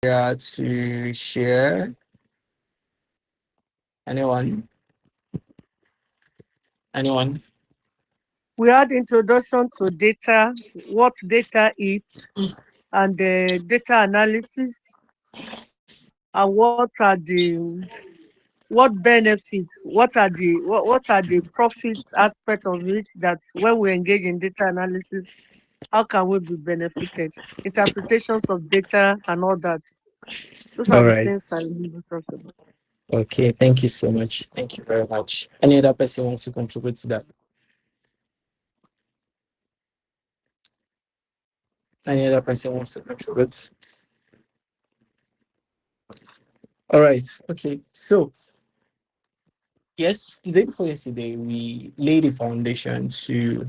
to share? Anyone? Anyone? We had introduction to data, what data is, and the data analysis, and what benefits, what are the profits aspect of it, that when we engage in data analysis, how can we be benefited? Interpretations of data and all that. Those are All the right. things I really talk about. Okay. Thank you so much. Thank you very much. Any other person wants to contribute to that? Any other person wants to contribute? All right. Okay. So, yes, the day before yesterday, we laid a foundation to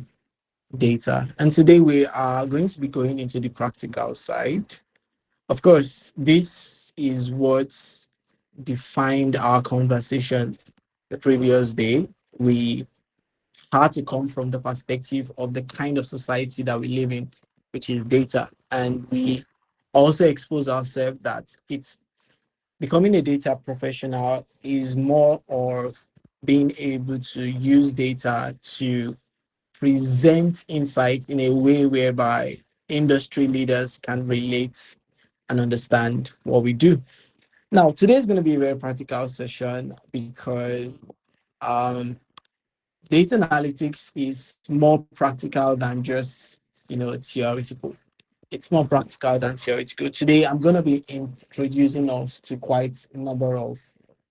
data. And today we are going to be going into the practical side. Of course, this is what defined our conversation the previous day. We had to come from the perspective of the kind of society that we live in, which is data. And we also expose ourselves that it's becoming a data professional is more of being able to use data to present insight in a way whereby industry leaders can relate and understand what we do. Now, today is going to be a very practical session because um, data analytics is more practical than just theoretical. It's more practical than theoretical. Today, I'm going to be introducing us to quite a number of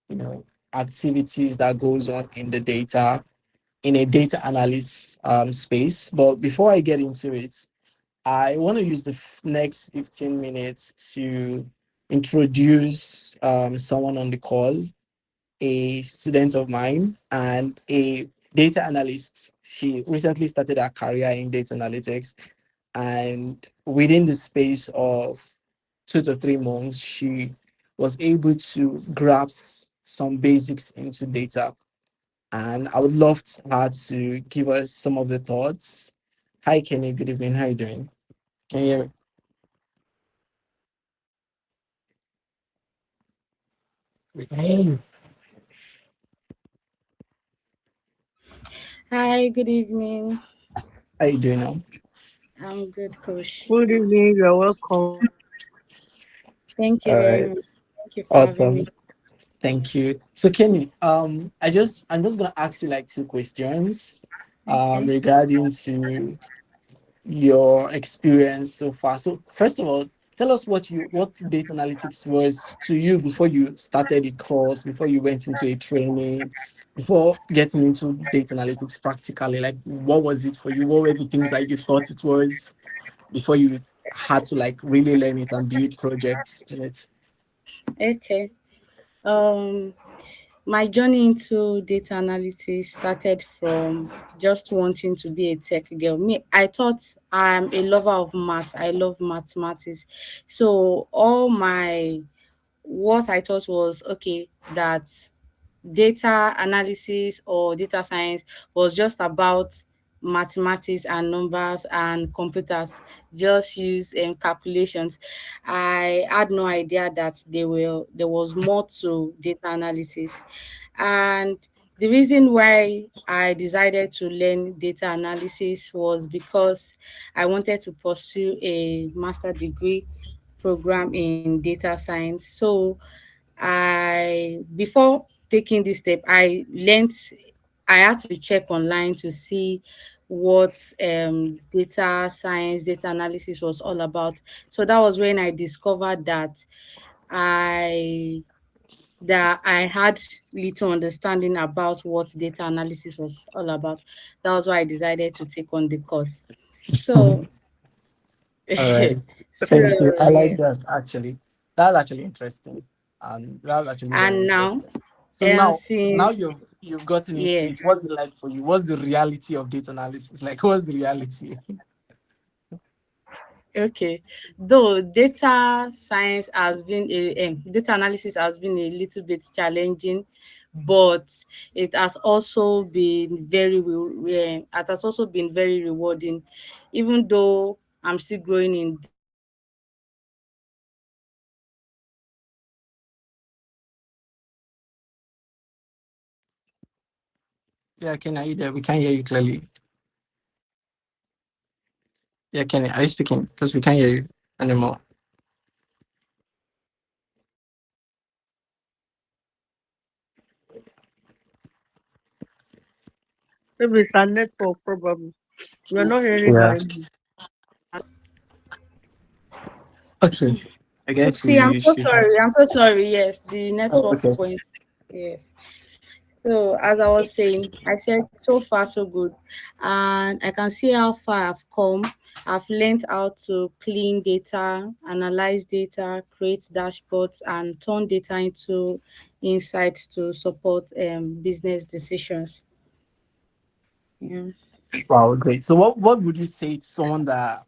you know activities that goes on in the data in a data analyst space. But before I get into it, I want to use the next 15 minutes to introduce someone on the call, a student of mine and a data analyst. She recently started her career in data analytics, and within the space of 2 to 3 months, she was able to grasp some basics into data. And I would love her to give us some of the thoughts. Hi, Kenny. Good evening. How are you doing? Can you hear me? Hi, good evening. How are you doing now? I'm good, Coach. Good evening, you're welcome. Thank you All very right. much. Thank you for having Awesome. me. Thank you. So Kenny, I'm just gonna ask you like 2 questions Okay. regarding to your experience so far. So first of all, tell us what data analytics was to you before you started the course, before you went into a training, before getting into data analytics practically. Like what was it for you? What were the things that you thought it was before you had to like really learn it and build projects in it? Okay. Um, my journey into data analytics started from just wanting to be a tech girl. Me, I thought I'm a lover of math. I love mathematics. So all my what I thought was okay that data analysis or data science was just about mathematics and numbers and computers, just use calculations. I had no idea that there was more to data analysis. And the reason why I decided to learn data analysis was because I wanted to pursue a master degree program in data science. So I before taking this step, I had to check online to see what data science, data analysis was all about. So that was when I discovered I that I had little understanding about what data analysis was all about. That was why I decided to take on the course. So All right. so Thank you. I like yeah. that actually. That's actually interesting. And that's actually very And now interesting. So now since you've gotten into it. yes. What's it like for you? What's the reality of data analysis? Like what's the reality? Okay. Though data analysis has been a little bit challenging, but it has also been very rewarding. Even though I'm still growing in data analysis, Yeah, Kenny, are you there? We can't hear you clearly. Yeah, Kenny, are you speaking? Because we can't hear you anymore. Maybe it's a network problem. We're not hearing her Yeah. anymore. Okay. I guess Oopsie, I'm we so should. sorry. I'm so sorry. Yes, the Oh, network okay. went. Yes. So as I was saying, I said so far so good, and I can see how far I've come. I've learned how to clean data, analyze data, create dashboards, and turn data into insights to support business decisions. Yeah. Wow, great. So, what would you say to someone that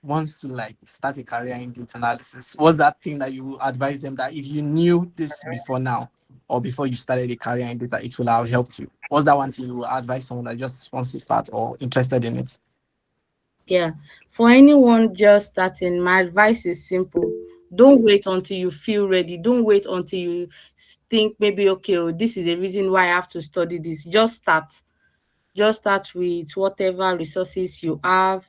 wants to like start a career in data analysis? What's that thing that you advise them that if you knew this before now or before you started a career in data, it will have helped you? What's that one thing you will advise someone that just wants to start or interested in it? Yeah. For anyone just starting, my advice is simple. Don't wait until you feel ready. Don't wait until you think maybe, okay, oh, this is the reason why I have to study this. Just start. Just start with whatever resources you have,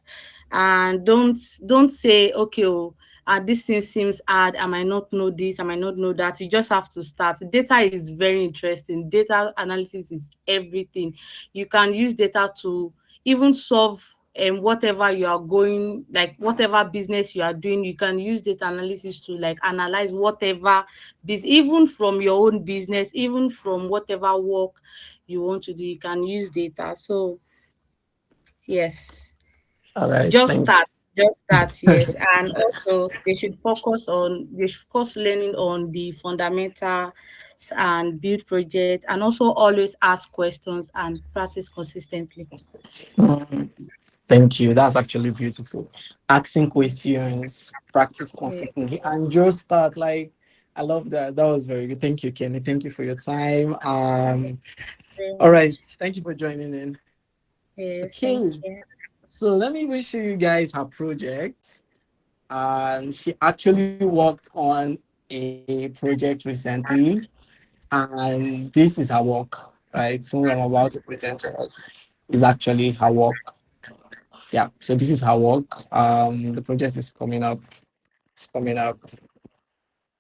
and don't say, okay, oh, this thing seems hard, I might not know this, I might not know that. You just have to start. Data is very interesting. Data analysis is everything. You can use data to even solve whatever you are going, like whatever business you are doing. You can use data analysis to like analyze whatever even from your own business, even from whatever work you want to do, you can use data. So yes, All right. just Thank start, just start. Yes, and also they should focus learning on the fundamentals and build project, and also always ask questions and practice consistently. you. Thank you. That's actually beautiful. Asking questions, practice Yeah, consistently, and just start. Like, I love that. That was very good. Thank you, Kenny. Thank you for your time. very All right. much. Thank you for joining in. Yes, thank Okay. you. So let me wish you guys her project. And she actually worked on a project recently, and this is her work. Right. So I'm about to present to us is actually her work. Yeah, so this is her work. The project is coming up. It's coming up.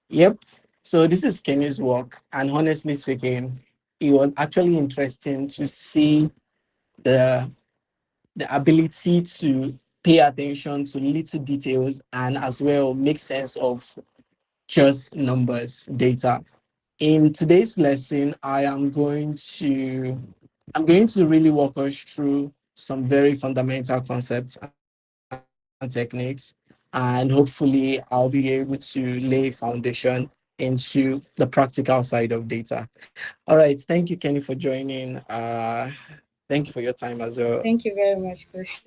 Yep. So this is Kenny's work, and honestly speaking, it was actually interesting to see the the ability to pay attention to little details and as well make sense of just numbers, data. In today's lesson, I'm going to really walk us through some very fundamental concepts and techniques, and hopefully I'll be able to lay foundation into the practical side of data. All right, thank you, Kenny, for joining. Thank you for your time as well. Thank you very much, Coach.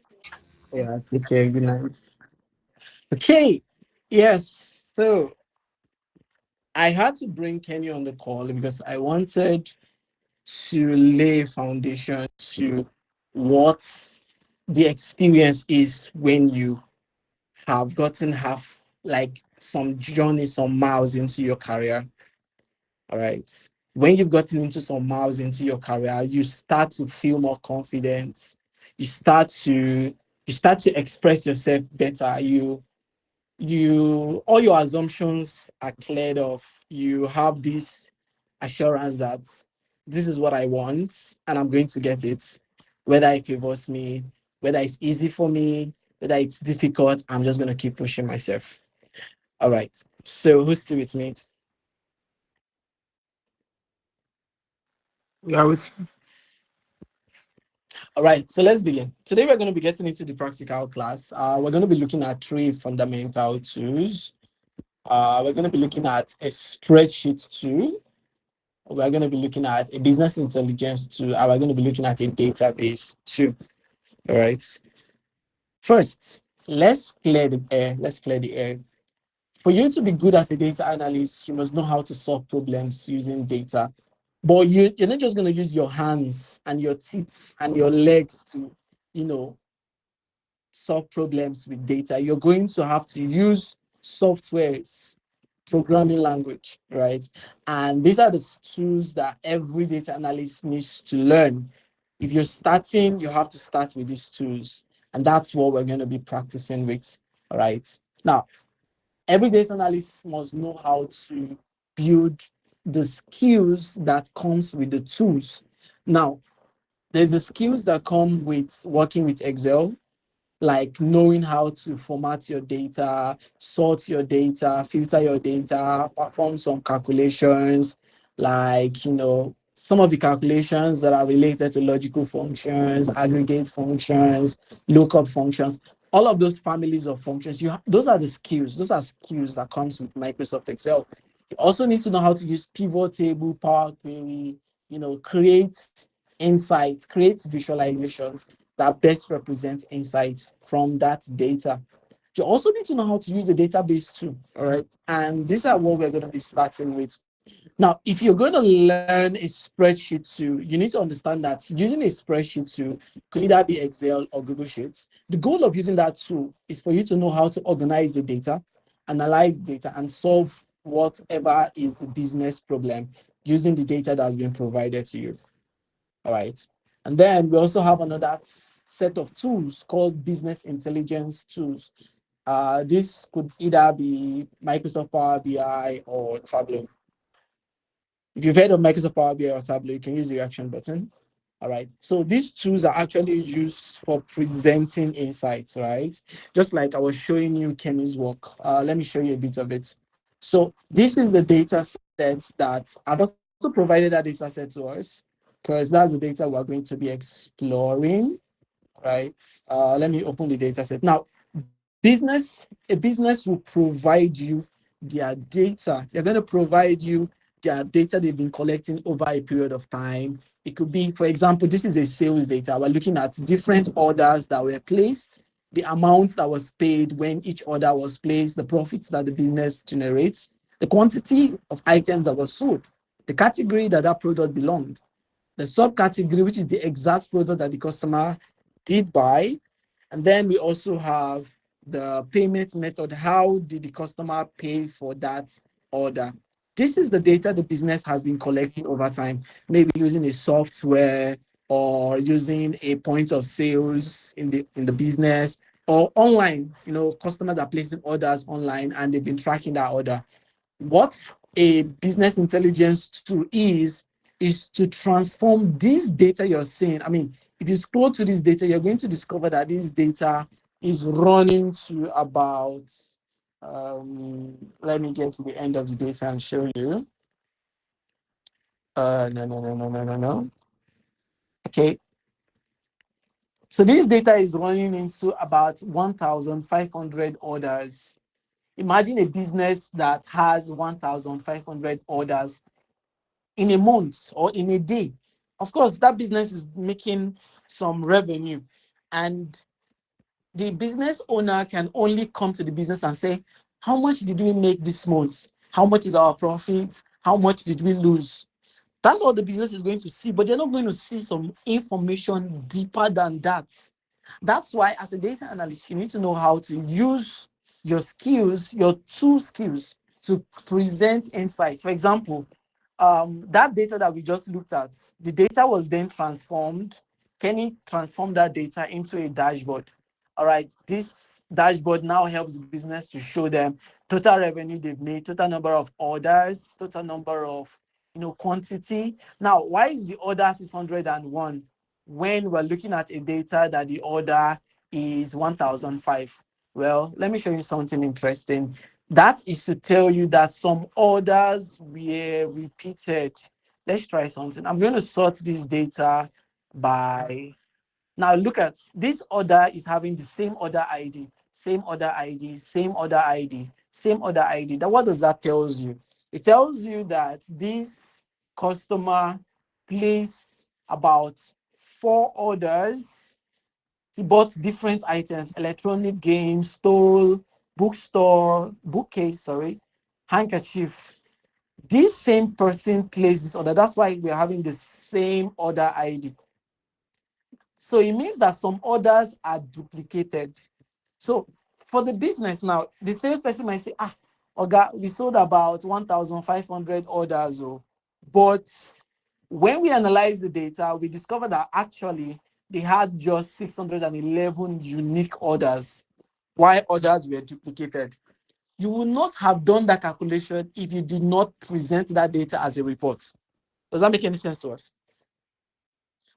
Yeah, take care. Good night. Okay, yes. So I had to bring Kenny on the call because I wanted to lay foundation to what the experience is when you have gotten half like some journey, some miles into your career. All right. When you've gotten into some miles into your career, you start to feel more confident. You start to you start to express yourself better. You all your assumptions are cleared off. You have this assurance that this is what I want and I'm going to get it. Whether it favors me, whether it's easy for me, whether it's difficult, I'm just gonna keep pushing myself. All right. So who's still with me? Yeah, with All right, so let's begin. Today we're going to be getting into the practical class. We're going to be looking at three fundamental tools. We're going to be looking at a spreadsheet tool. We're going to be looking at a business intelligence tool. And we're going to be looking at a database tool. All right. First, let's clear the air. Let's clear the air. For you to be good as a data analyst, you must know how to solve problems using data. But you're not just going to use your hands and your teeth and your legs to, you know, solve problems with data. You're going to have to use softwares, programming language, right? And these are the tools that every data analyst needs to learn If you're starting, you have to start with these tools. And that's what we're going to be practicing with. All right. Now, every data analyst must know how to build the skills that comes with the tools. Now, there's the skills that come with working with Excel, like knowing how to format your data, sort your data, filter your data, perform some calculations, like, some of the calculations that are related to logical functions, aggregate functions, lookup functions, all of those families of functions. Those are the skills. Those are skills that comes with Microsoft Excel. You also need to know how to use pivot table, Power Query, create insights, create visualizations that best represent insights from that data. You also need to know how to use a database too, all right? And these are what we're going to be starting with. Now, if you're going to learn a spreadsheet tool, you need to understand that using a spreadsheet tool could either be Excel or Google Sheets. The goal of using that tool is for you to know how to organize the data, analyze data, and solve whatever is the business problem using the data that's been provided to you. All right. And then we also have another set of tools called business intelligence tools. This could either be Microsoft Power BI or Tableau. If you've heard of Microsoft Power BI or Tableau, you can use the reaction button. All right. So these tools are actually used for presenting insights, right? Just like I was showing you Kenny's work. Let me show you a bit of it. So this is the data set that I've also provided that data set to us because that's the data we're going to be exploring, right? Let me open the data set. Now, a business will provide you their data. They're going to provide you their data they've been collecting over a period of time. It could be, for example, this is a sales data. We're looking at different orders that were placed, the amount that was paid when each order was placed, the profits that the business generates, the quantity of items that were sold, the category that that product belonged, the subcategory, which is the exact product that the customer did buy. And then we also have the payment method. How did the customer pay for that order? This is the data the business has been collecting over time, maybe using a software or using a point of sales in the business or online. Customers are placing orders online and they've been tracking that order. What a business intelligence tool is to transform this data you're seeing. I mean, if you scroll to this data, you're going to discover that this data is running to about, let me get to the end of the data and show you. No. Okay. So this data is running into about 1,500 orders. Imagine a business that has 1,500 orders in a month or in a day. Of course, that business is making some revenue, and the business owner can only come to the business and say, how much did we make this month? How much is our profit? How much did we lose? That's what the business is going to see, but they're not going to see some information deeper than that. That's why, as a data analyst, you need to know how to use your skills, your two skills, to present insights. For example, that data that we just looked at, the data was then transformed. Kenny transformed that data into a dashboard. All right, this dashboard now helps the business to show them total revenue they've made, total number of orders, total number of quantity. Now, why is the order 601 when we're looking at a data that the order is 1005? Well, let me show you something interesting. That is to tell you that some orders were repeated. Let's try something. I'm going to sort this data by, now look at this order is having the same order ID, same order ID, same order ID, same order ID. What does that tell you? It tells you that this customer placed about 4 orders. He bought different items: electronic games, stole, bookcase, handkerchief. This same person placed this order. That's why we're having the same order ID. So it means that some orders are duplicated. So for the business now, the salesperson might say, Oga, we sold about 1,500 orders, but When we analyze the data, we discover that actually they had just 611 unique orders, while others were duplicated. You would not have done that calculation if you did not present that data as a report. Does that make any sense to us?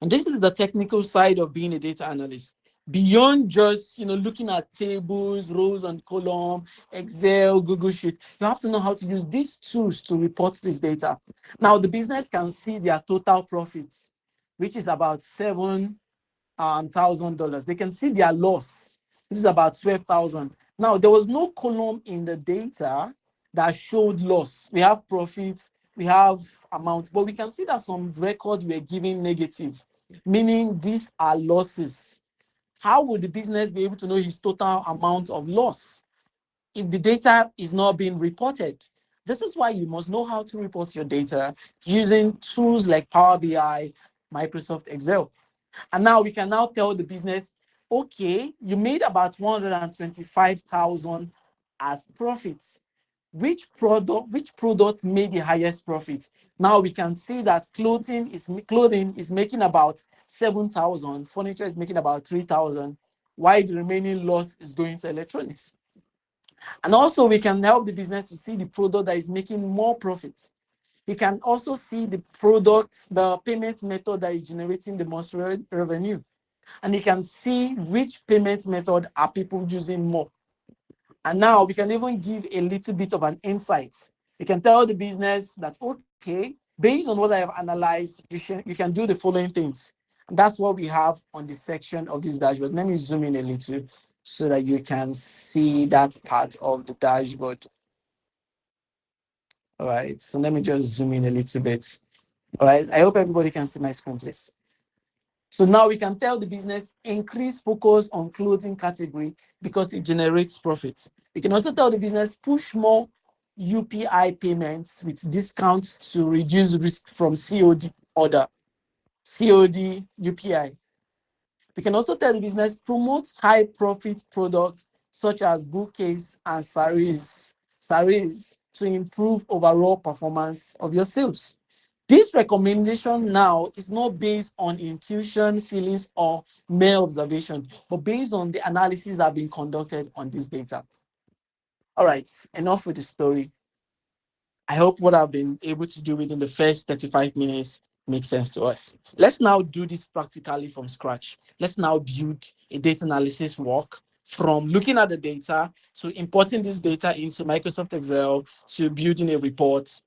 And this is the technical side of being a data analyst. Beyond just looking at tables, rows and column, Excel, Google Sheet, you have to know how to use these tools to report this data. Now the business can see their total profits, which is about $7,000. They can see their loss, which is about 12,000. Now there was no column in the data that showed loss. We have profits, we have amount, but we can see that some records were giving negative, meaning these are losses. How would the business be able to know his total amount of loss if the data is not being reported? This is why you must know how to report your data using tools like Power BI, Microsoft Excel. And now we can now tell the business, okay, you made about 125,000 as profits. Which product made the highest profit? Now we can see that clothing is making about 7,000, furniture is making about 3,000, while the remaining loss is going to electronics. And also we can help the business to see the product that is making more profit. You can also see the product, the payment method that is generating the most revenue. And you can see which payment method are people using more. And now we can even give a little bit of an insight. You can tell the business that, okay, based on what I have analyzed, you can do the following things. And that's what we have on the section of this dashboard. Let me zoom in a little so that you can see that part of the dashboard. All right, so let me just zoom in a little bit. All right, I hope everybody can see my screen, please. So now we can tell the business increase focus on clothing category because it generates profits. We can also tell the business push more UPI payments with discounts to reduce risk from COD order, COD UPI. We can also tell the business promote high profit products such as bouquets and saris to improve overall performance of your sales. This recommendation now is not based on intuition, feelings, or mere observation, but based on the analysis that have been conducted on this data. All right, enough with the story. I hope what I've been able to do within the first 35 minutes makes sense to us. Let's now do this practically from scratch. Let's now build a data analysis work from looking at the data to importing this data into Microsoft Excel to building a report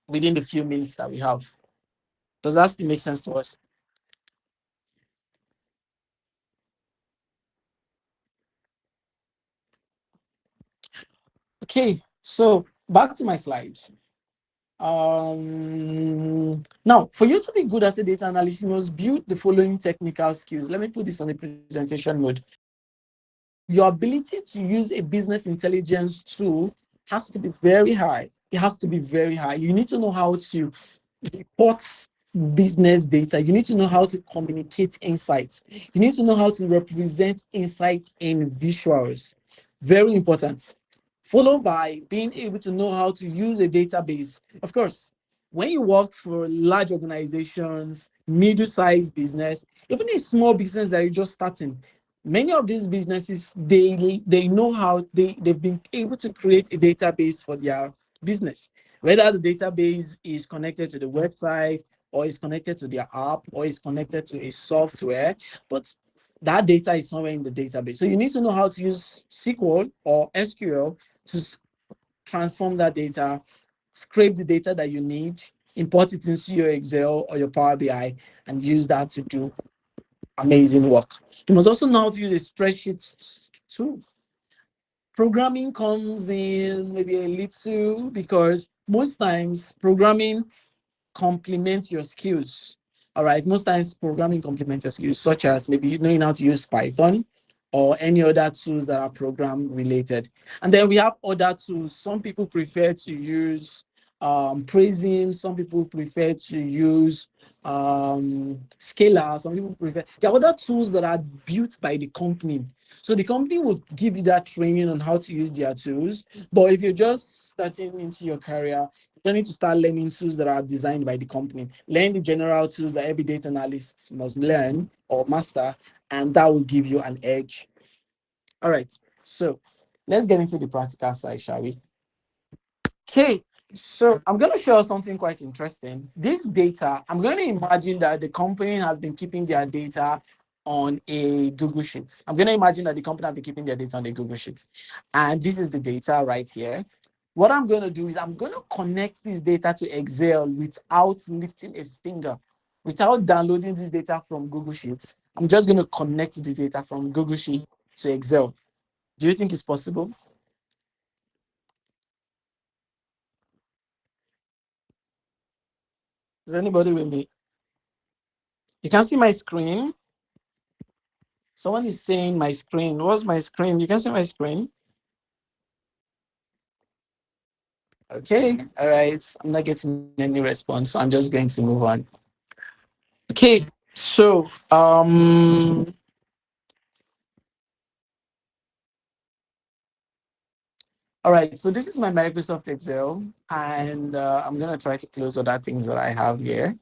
within the few minutes that we have. Does that still make sense to us? Okay, so back to my slide. Now, for you to be good as a data analyst, you must build the following technical skills. Let me put this on the presentation mode. Your ability to use a business intelligence tool has to be very high. It has to be very high. You need to know how to report business data. You need to know how to communicate insights. You need to know how to represent insights in visuals. Very important. Followed by being able to know how to use a database. Of course, when you work for large organizations, middle-sized business, even a small business that you're just starting, many of these businesses, they know how they've been able to create a database for their business, whether the database is connected to the website or is connected to their app or is connected to a software, but that data is somewhere in the database. So you need to know how to use SQL or SQL to transform that data, scrape the data that you need, import it into your Excel or your Power BI, and use that to do amazing work. You must also know how to use a spreadsheet tool. Programming comes in maybe a little because most times programming complements your skills. All right, most times programming complements your skills, such as maybe knowing how to use Python or any other tools that are program related. And then we have other tools. Some people prefer to use Prism, some people prefer to use Scalar, some people prefer. There are other tools that are built by the company. So the company will give you that training on how to use their tools. But if you're just starting into your career, You need to start learning tools that are designed by the company. Learn the general tools that every data analyst must learn or master, and that will give you an edge. All right. So let's get into the practical side, shall we? Okay, so I'm going to show you something quite interesting. This data, I'm going to imagine that the company has been keeping their data on a Google Sheet. I'm going to imagine that the company has been keeping their data on a Google Sheet. And this is the data right here. What I'm going to do is I'm going to connect this data to Excel without lifting a finger, without downloading this data from Google Sheets. I'm just going to connect the data from Google Sheet to Excel. Do you think it's possible? Is anybody with me? You can see my screen. Someone is saying my screen. What's my screen? You can see my screen. Okay. All right. I'm not getting any response, so I'm just going to move on. Okay. So all right. So this is my Microsoft Excel, and I'm gonna try to close other things that I have here.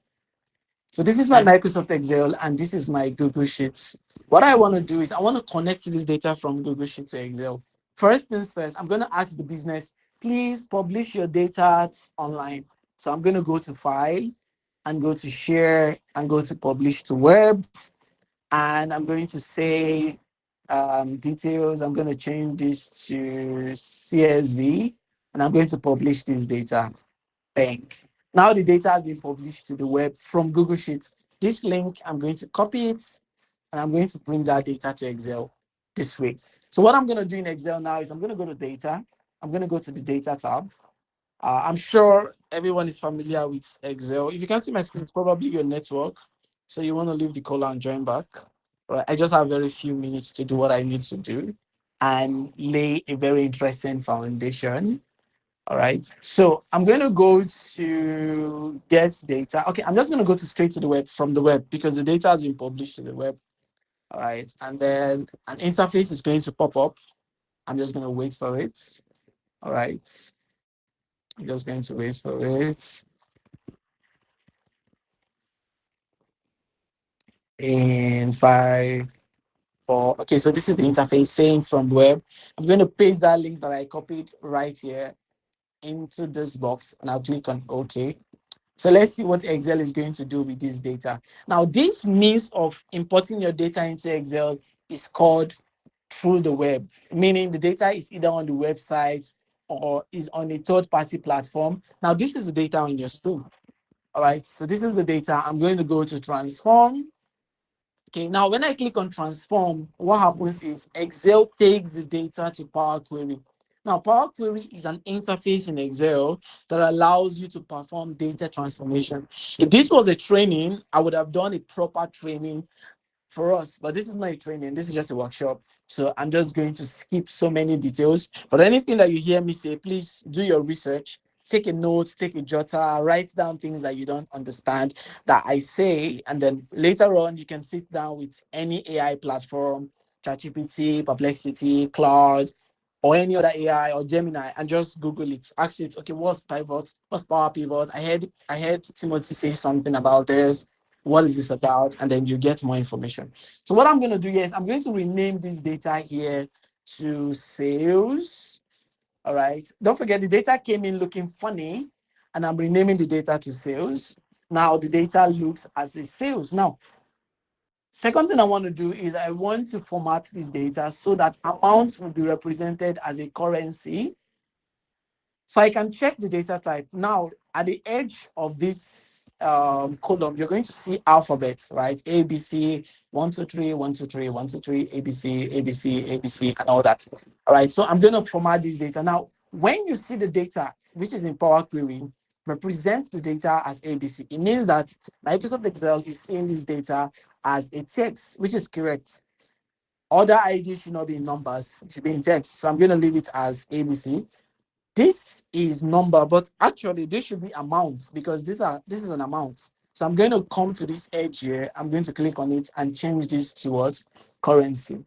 So this is my Microsoft Excel, and this is my Google Sheets. What I want to do is I want to connect this data from Google Sheets to Excel. First things first, I'm going to ask the business, please publish your data online. So I'm going to go to File and go to Share and go to Publish to Web. And I'm going to say details. I'm going to change this to CSV, and I'm going to publish this data. Bank. Now the data has been published to the web from Google Sheets. This link, I'm going to copy it and I'm going to bring that data to Excel this way. So what I'm going to do in Excel now is I'm going to go to data. I'm going to go to the data tab. I'm sure everyone is familiar with Excel. If you can see my screen, it's probably your network. So you want to leave the call and join back. All right. I just have very few minutes to do what I need to do and lay a very interesting foundation. All right. So I'm going to go to get data. Okay. I'm just going to go to straight to the web from the web because the data has been published to the web. All right. And then an interface is going to pop up. I'm just going to wait for it. All right. I'm just going to wait for it. In 5, 4. Okay. So this is the interface saying from web. I'm going to paste that link that I copied right here into this box and I'll click on OK. So let's see what Excel is going to do with this data. Now, this means of importing your data into Excel is called through the web, meaning the data is either on the website or is on a third-party platform. Now, this is the data on your screen. All right, so this is the data. I'm going to go to transform. Okay, now when I click on transform, what happens is Excel takes the data to Power Query. Now, Power Query is an interface in Excel that allows you to perform data transformation. If this was a training, I would have done a proper training for us, but this is not a training, this is just a workshop. So I'm just going to skip so many details. But anything that you hear me say, please do your research, take a note, take a jotter, write down things that you don't understand that I say, and then later on you can sit down with any AI platform, ChatGPT, Perplexity, Claude, or any other AI or Gemini, and just Google it. Ask it, okay, what's pivot? What's Power Pivot? I heard Timothy say something about this. What is this about? And then you get more information. So what I'm going to do here is I'm going to rename this data here to sales. All right. Don't forget the data came in looking funny, and I'm renaming the data to sales. Now the data looks as a sales. Now, second thing I want to do is I want to format this data so that amounts will be represented as a currency. So I can check the data type. Now, at the edge of this column, you're going to see alphabets, right? A, B, C, 1, 2, 3, 1, 2, 3, 1, 2, 3, A, B, C, A, B, C, A, B, C, and all that. All right, so I'm going to format this data. Now, when you see the data, which is in Power Query, represent the data as ABC. It means that Microsoft Excel is seeing this data as a text, which is correct. Other IDs should not be in numbers, it should be in text. So I'm going to leave it as ABC. This is number, but actually this should be amount because this is an amount. So I'm going to come to this edge here. I'm going to click on it and change this to what? Currency.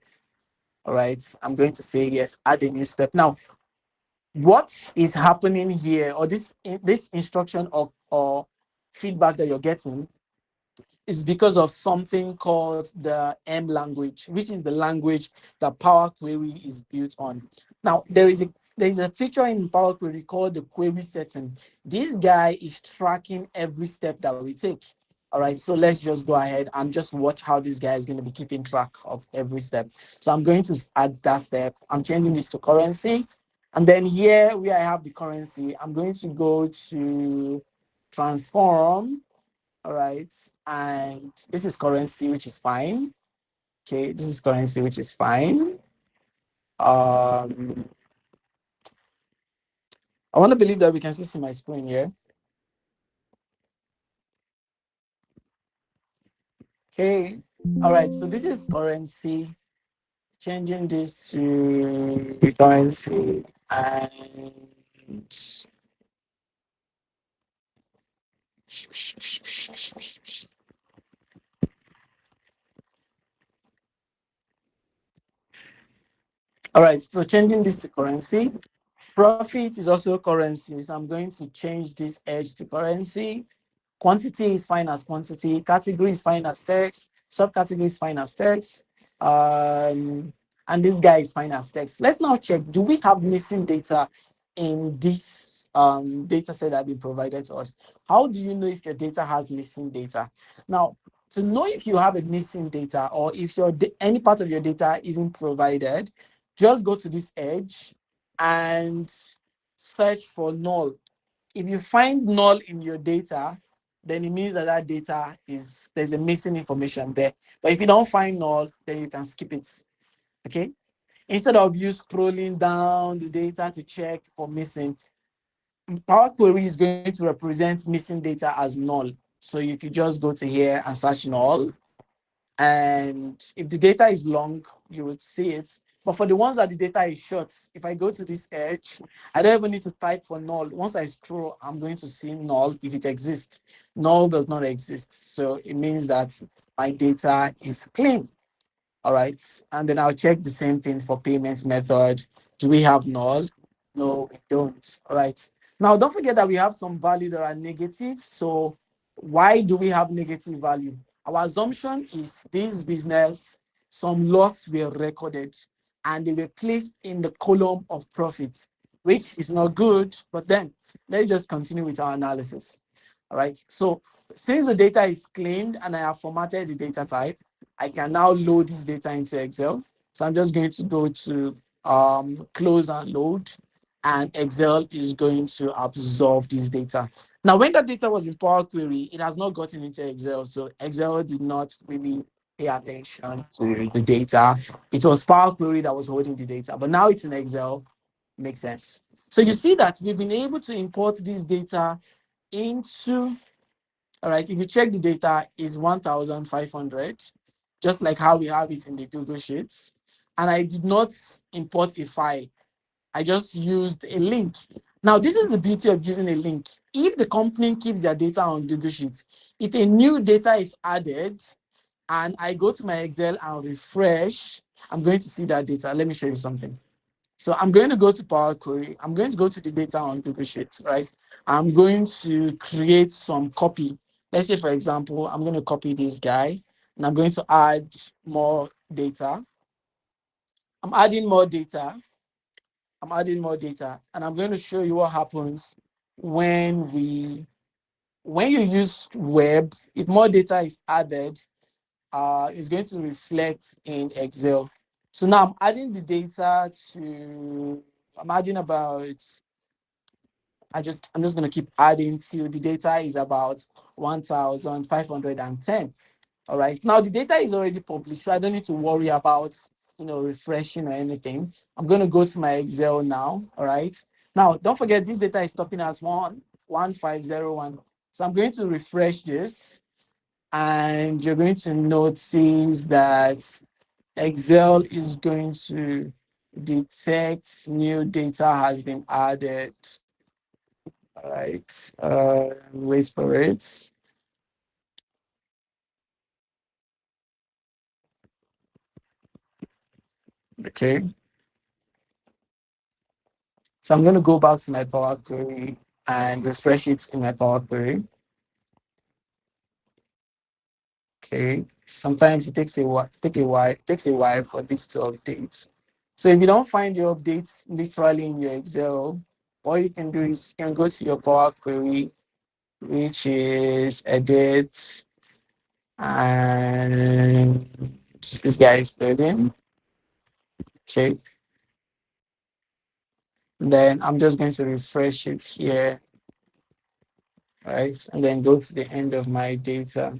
All right. I'm going to say yes, add a new step. Now, what is happening here, or this instruction or feedback that you're getting, is because of something called the M language, which is the language that Power Query is built on. Now, there is a feature in Power Query called the query setting. This guy is tracking every step that we take. All right, so let's just go ahead and just watch how this guy is going to be keeping track of every step. So I'm going to add that step. I'm changing this to currency. And then here where I have the currency, I'm going to go to transform. All right. And this is currency, which is fine. Okay. This is currency, which is fine. Um, I want to believe that we can still see my screen here. Okay. All right. So this is currency. Changing this to currency and all right. So changing this to currency. Profit is also currency. So I'm going to change this edge to currency. Quantity is fine as quantity. Category is fine as text. Subcategory is fine as text. And this guy is fine as text. Let's now check. Do we have missing data in this data set that been provided to us? How do you know if your data has missing data? Now, to know if you have a missing data or if any part of your data isn't provided, just go to this edge and search for null. If you find null in your data, then it means that that data there's a missing information there. But if you don't find null, then you can skip it. Okay. Instead of you scrolling down the data to check for missing, Power Query is going to represent missing data as null. So you could just go to here and search null. And if the data is long, you would see it. But for the ones that the data is short, if I go to this edge, I don't even need to type for null. Once I scroll, I'm going to see null if it exists. Null does not exist. So it means that my data is clean. All right. And then I'll check the same thing for payments method. Do we have null? No, we don't. All right. Now, don't forget that we have some value that are negative. So why do we have negative value? Our assumption is this business, some loss were recorded and they were placed in the column of profit, which is not good. But then let's just continue with our analysis. All right. So since the data is cleaned and I have formatted the data type, I can now load this data into Excel. So I'm just going to go to close and load, and Excel is going to absorb this data. Now, when that data was in Power Query, it has not gotten into Excel. So Excel did not really pay attention to the data. It was Power Query that was holding the data, but now it's in Excel. Makes sense. So you see that we've been able to import this data into, all right, if you check the data is 1,500, just like how we have it in the Google Sheets. And I did not import a file. I just used a link. Now, this is the beauty of using a link. If the company keeps their data on Google Sheets, if a new data is added and I go to my Excel and refresh, I'm going to see that data. Let me show you something. So I'm going to go to Power Query. I'm going to go to the data on Google Sheets, right? I'm going to create some copy. Let's say, for example, I'm going to copy this guy and I'm going to add more data. I'm adding more data. I'm adding more data. And I'm going to show you what happens when when you use web, if more data is added, it's going to reflect in Excel. So now I'm adding the data I'm adding about, I'm just gonna keep adding till the data is about 1,510. All right. Now the data is already published, so I don't need to worry about refreshing or anything. I'm gonna go to my Excel now. All right. Now don't forget this data is stopping at 11501. So I'm going to refresh this, and you're going to notice that Excel is going to detect new data has been added. All right. Wait for it. Okay. So I'm going to go back to my Power Query and refresh it in my Power Query. Okay. Sometimes it takes a while for this to update. So if you don't find your updates literally in your Excel, all you can do is you can go to your Power Query, which is edit, and this guy is loading. Okay. Then I'm just going to refresh it here, right? And then go to the end of my data.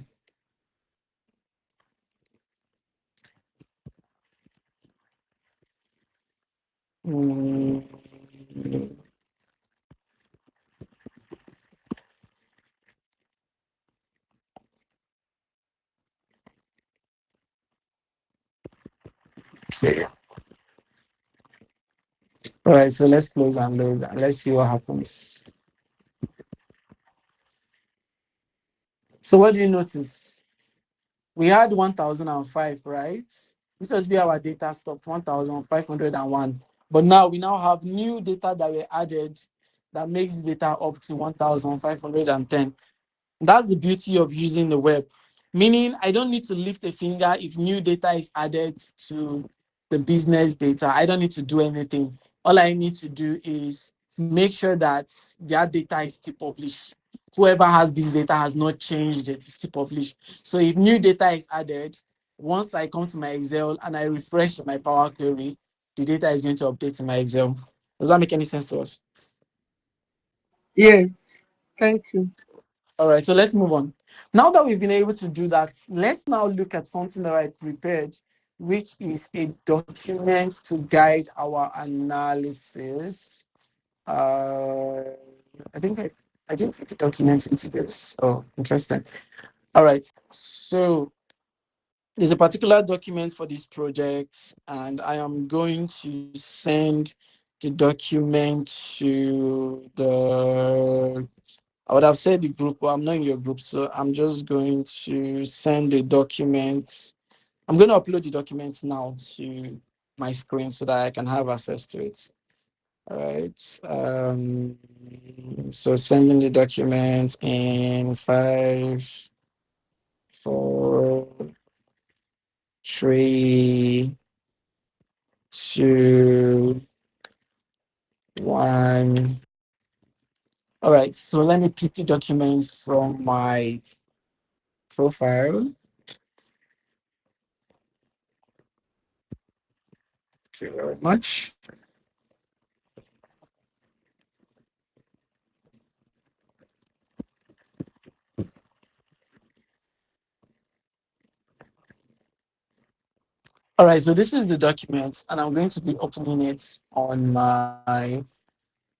Mm, okay. All right, so let's close and load and let's see what happens. So what do you notice? We had 1005, right? This was where our data stopped, 1501. But now we now have new data that were added that makes data up to 1510. That's the beauty of using the web. Meaning, I don't need to lift a finger if new data is added to the business data. I don't need to do anything. All I need to do is make sure that their data is still published. Whoever has this data has not changed it, it's still published. So if new data is added, once I come to my Excel and I refresh my Power Query, the data is going to update in my Excel. Does that make any sense to us? Yes. Thank you. All right, so let's move on. Now that we've been able to do that, let's now look at something that I prepared, which is a document to guide our analysis. Uh, I didn't put the document into this. Oh, interesting. All right, so there's a particular document for this project, and I am going to send the document to the I would have said the group, but I'm not in your group, so I'm just going to send the document. I'm going to upload the document now to my screen so that I can have access to it. All right. So sending the document in 5, 4, 3, 2, 1. All right. So let me pick the document from my profile. Thank you very much. All right, so this is the document, and I'm going to be opening it on my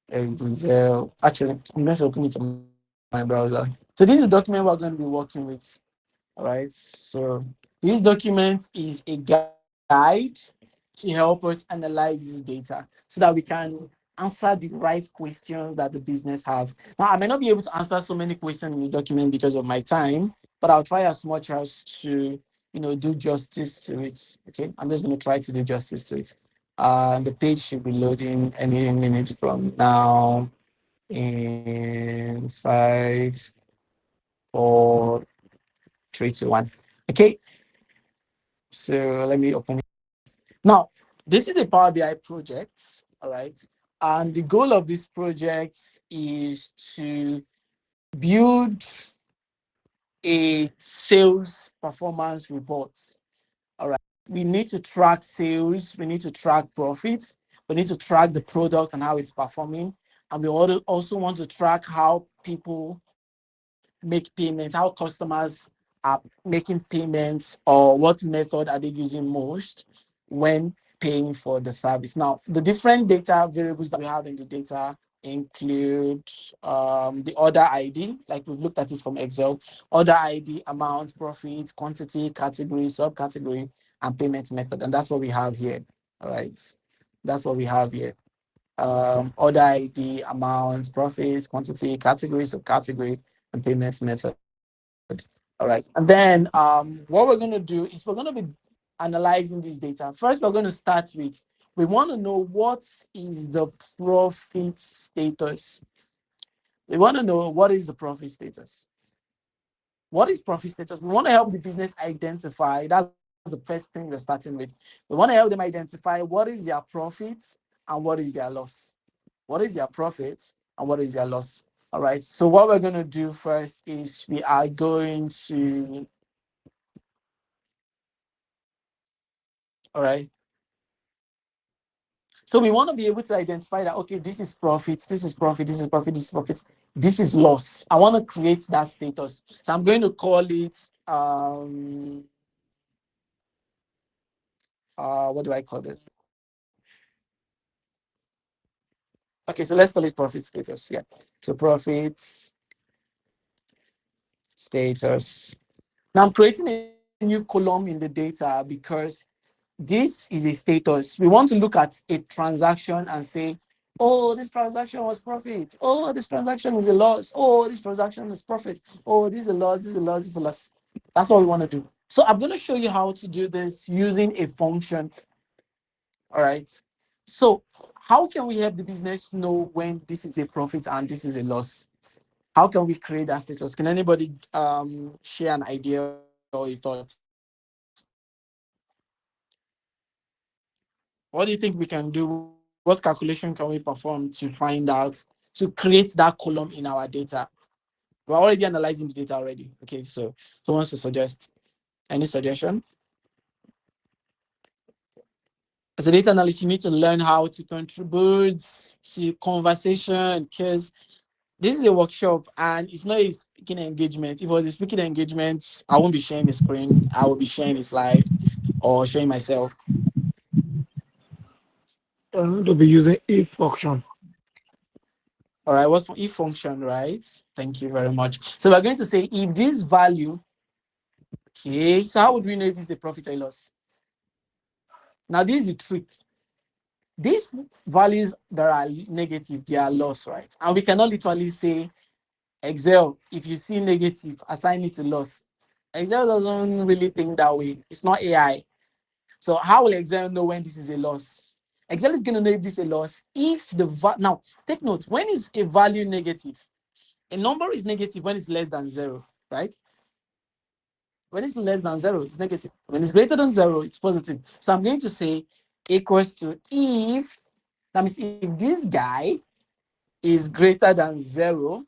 Excel. Actually, I'm going to open it on my browser. So this is the document we're going to be working with. All right, so this document is a guide to help us analyze this data so that we can answer the right questions that the business have. Now, I may not be able to answer so many questions in the document because of my time, but I'll try as much as to do justice to it. Okay, I'm just going to try to do justice to it. The page should be loading any minute from now in 5, 4, 3, 2, 1. Okay, so let me open it. Now, this is a Power BI project, all right? And the goal of this project is to build a sales performance report. All right. We need to track sales, we need to track profits, we need to track the product and how it's performing. And we also want to track how people make payments, how customers are making payments, or what method are they using most when paying for the service. Now, the different data variables that we have in the data include the order ID, like we've looked at it from Excel, order ID, amount, profit, quantity, category, subcategory, and payment method. And that's what we have here. All right. That's what we have here. Order ID, amount, profits, quantity, category, subcategory, and payment method. All right. And then what we're going to do is we're going to be analyzing this data. First, we're going to start with We want to know what is the profit status. We want to know what is the profit status. What is profit status? We want to help the business identify. That's the first thing we're starting with. We want to help them identify what is their profit and what is their loss. What is their profit and what is their loss. All right. So what we're going to do first is we are going to, all right. So we want to be able to identify that, okay, this is profit, this is profit, this is profit, this is profit, this is loss. I want to create that status. So I'm going to call it, what do I call it? Okay, so let's call it profit status. Yeah. So profit status. Now I'm creating a new column in the data because this is a status. We want to look at a transaction and say, oh, this transaction was profit. Oh, this transaction is a loss. Oh, this transaction is profit. Oh, this is a loss. This is a loss. This is a loss. That's what we want to do. So I'm going to show you how to do this using a function. All right. So how can we help the business know when this is a profit and this is a loss? How can we create that status? Can anybody share an idea or a thought? What do you think we can do? What calculation can we perform to find out, to create that column in our data? We're already analyzing the data already. Okay, so who wants to suggest? Any suggestion? As a data analyst, you need to learn how to contribute to conversation because this is a workshop and it's not a speaking engagement. If it was a speaking engagement, I won't be sharing the screen. I will be sharing a slide or showing myself. I'm going to be using if function. All right, what's for if function, right? Thank you very much. So we're going to say if this value, okay, so how would we know if this is a profit or loss? Now, this is the trick. These values that are negative, they are loss, right? And we cannot literally say, Excel, if you see negative, assign it to loss. Excel doesn't really think that way. It's not AI. So how will Excel know when this is a loss? Excel is going to know if this is a loss if now take note, when is a value negative? A number is negative when it's less than zero, right? When it's less than zero, it's negative. When it's greater than zero, it's positive. So I'm going to say equals to if, that means if this guy is greater than zero,